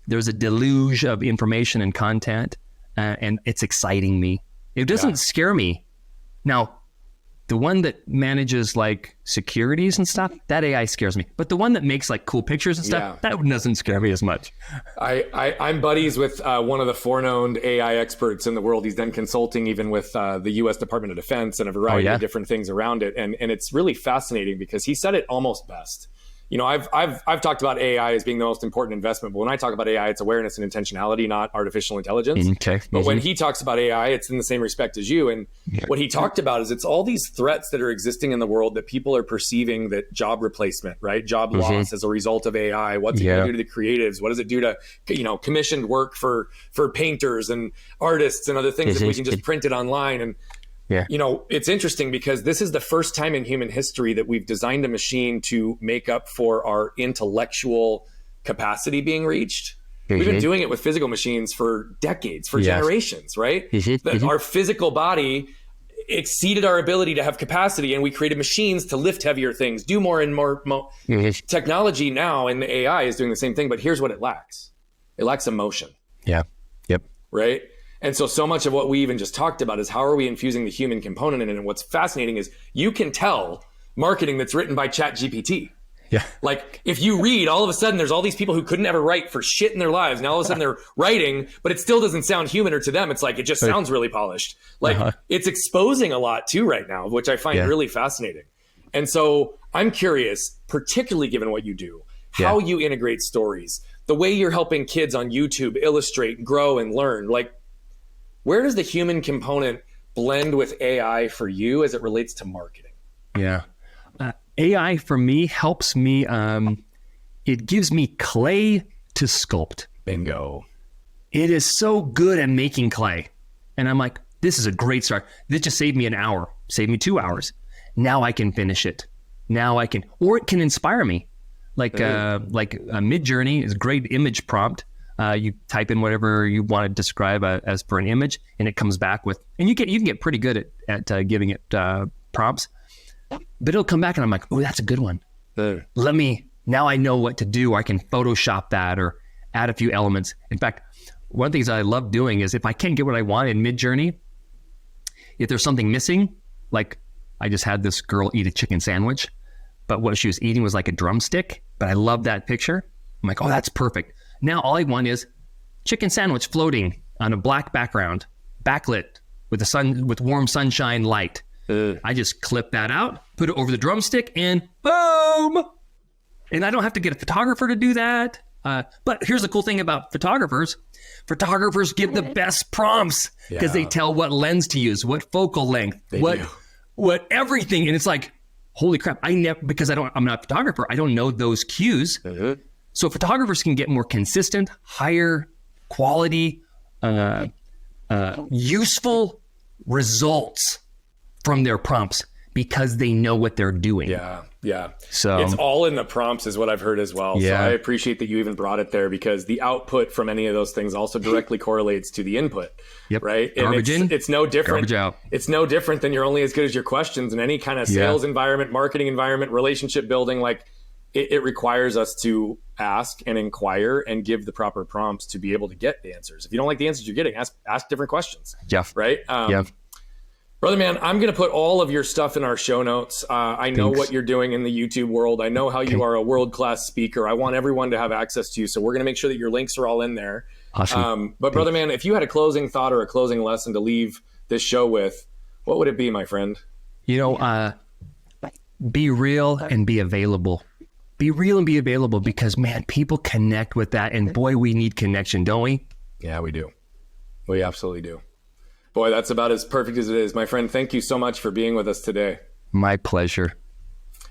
there's a deluge of information and content, and it's exciting me. It doesn't scare me. Now, the one that manages securities and stuff, that AI scares me. But the one that makes cool pictures and stuff, that doesn't scare me as much. I'm buddies with one of the foreknown AI experts in the world. He's done consulting even with the U.S. Department of Defense and a variety of different things around it. And it's really fascinating because he said it almost best. I've talked about AI as being the most important investment, but when I talk about AI, it's awareness and intentionality, not artificial intelligence. Okay. But when he talks about AI, it's in the same respect as you. And what he talked about is it's all these threats that are existing in the world that people are perceiving, that job replacement, right? Job loss as a result of AI. What's it going to do to the creatives? What does it do to, commissioned work for painters and artists and other things that we can just print it online? And it's interesting because this is the first time in human history that we've designed a machine to make up for our intellectual capacity being reached. We've been doing it with physical machines for decades, for generations, right? Our physical body exceeded our ability to have capacity, and we created machines to lift heavier things, do more and more. Technology now in the AI is doing the same thing, but here's what it lacks. It lacks emotion. Yeah. Yep. Right? And so much of what we even just talked about is how are we infusing the human component in it? And what's fascinating is you can tell marketing that's written by ChatGPT. Yeah. If you read, all of a sudden there's all these people who couldn't ever write for shit in their lives. Now all of a sudden they're writing, but it still doesn't sound human, or to them it's it just sounds really polished. It's exposing a lot too right now, which I find really fascinating. And so I'm curious, particularly given what you do, how you integrate stories, the way you're helping kids on YouTube illustrate, grow, and learn. Where does the human component blend with AI for you as it relates to marketing? Yeah. AI for me helps me. It gives me clay to sculpt. Bingo. It is so good at making clay. And I'm like, this is a great start. This just saved me an hour, saved me 2 hours. Now I can finish it. Or it can inspire me. A Midjourney is a great image prompt. You type in whatever you want to describe as for an image, and it comes back with, and you can get pretty good at giving it prompts, but it'll come back and I'm like, oh, that's a good one. Now I know what to do. I can Photoshop that or add a few elements. In fact, one of the things I love doing is if I can't get what I want in Midjourney, if there's something missing, I just had this girl eat a chicken sandwich, but what she was eating was a drumstick, but I love that picture. I'm like, oh, that's perfect. Now all I want is chicken sandwich floating on a black background, backlit with warm sunshine light. I just clip that out, put it over the drumstick, and boom! And I don't have to get a photographer to do that. But here's the cool thing about photographers. Photographers give the best prompts because they tell what lens to use, what focal length, what everything. And it's holy crap! I'm not a photographer. I don't know those cues. So photographers can get more consistent, higher quality, useful results from their prompts because they know what they're doing. Yeah. So it's all in the prompts is what I've heard as well. Yeah. So I appreciate that you even brought it there, because the output from any of those things also directly correlates to the input. Yep. Right. And Garbage in, it's no different. garbage out. It's no different than you're only as good as your questions in any kind of sales environment, marketing environment, relationship building. Like it requires us to ask and inquire and give the proper prompts to be able to get the answers. If you don't like the answers you're getting, ask different questions. Yeah. Right. Brother, man, I'm going to put all of your stuff in our show notes. I know what you're doing in the YouTube world. I know how you are a world-class speaker. I want everyone to have access to you. So we're going to make sure that your links are all in there. Awesome. But brother, man, if you had a closing thought or a closing lesson to leave this show with, what would it be, my friend? Be real and be available. Be real and be available, because, man, people connect with that. And boy, we need connection, don't we? Yeah, we do. We absolutely do. Boy, that's about as perfect as it is. My friend, thank you so much for being with us today. My pleasure.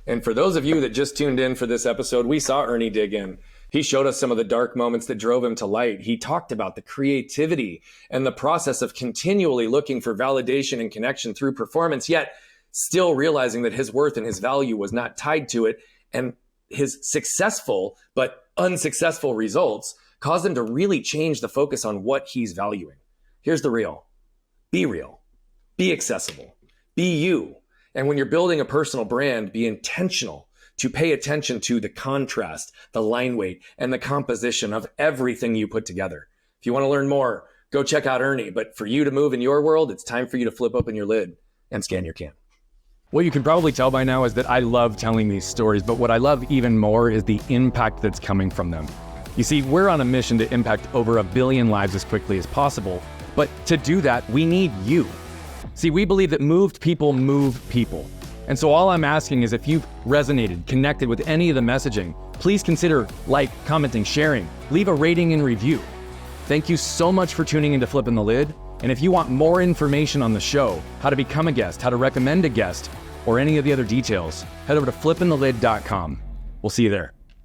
And for those of you that just tuned in for this episode, we saw Ernie dig in. He showed us some of the dark moments that drove him to light. He talked about the creativity and the process of continually looking for validation and connection through performance, yet still realizing that his worth and his value was not tied to it. And his successful but unsuccessful results caused him to really change the focus on what he's valuing. Here's the real. Be real, be accessible, be you. And when you're building a personal brand, be intentional to pay attention to the contrast, the line weight, and the composition of everything you put together. If you want to learn more, go check out Ernie. But for you to move in your world, it's time for you to flip open your lid and scan your can. What you can probably tell by now is that I love telling these stories, but what I love even more is the impact that's coming from them. You see, we're on a mission to impact over 1 billion lives as quickly as possible. But to do that, we need you. See, we believe that moved people move people. And so all I'm asking is, if you've resonated, connected with any of the messaging, please consider commenting, sharing, leave a rating and review. Thank you so much for tuning into Flipping the Lid. And if you want more information on the show, how to become a guest, how to recommend a guest, or any of the other details, head over to flippingthelid.com. We'll see you there.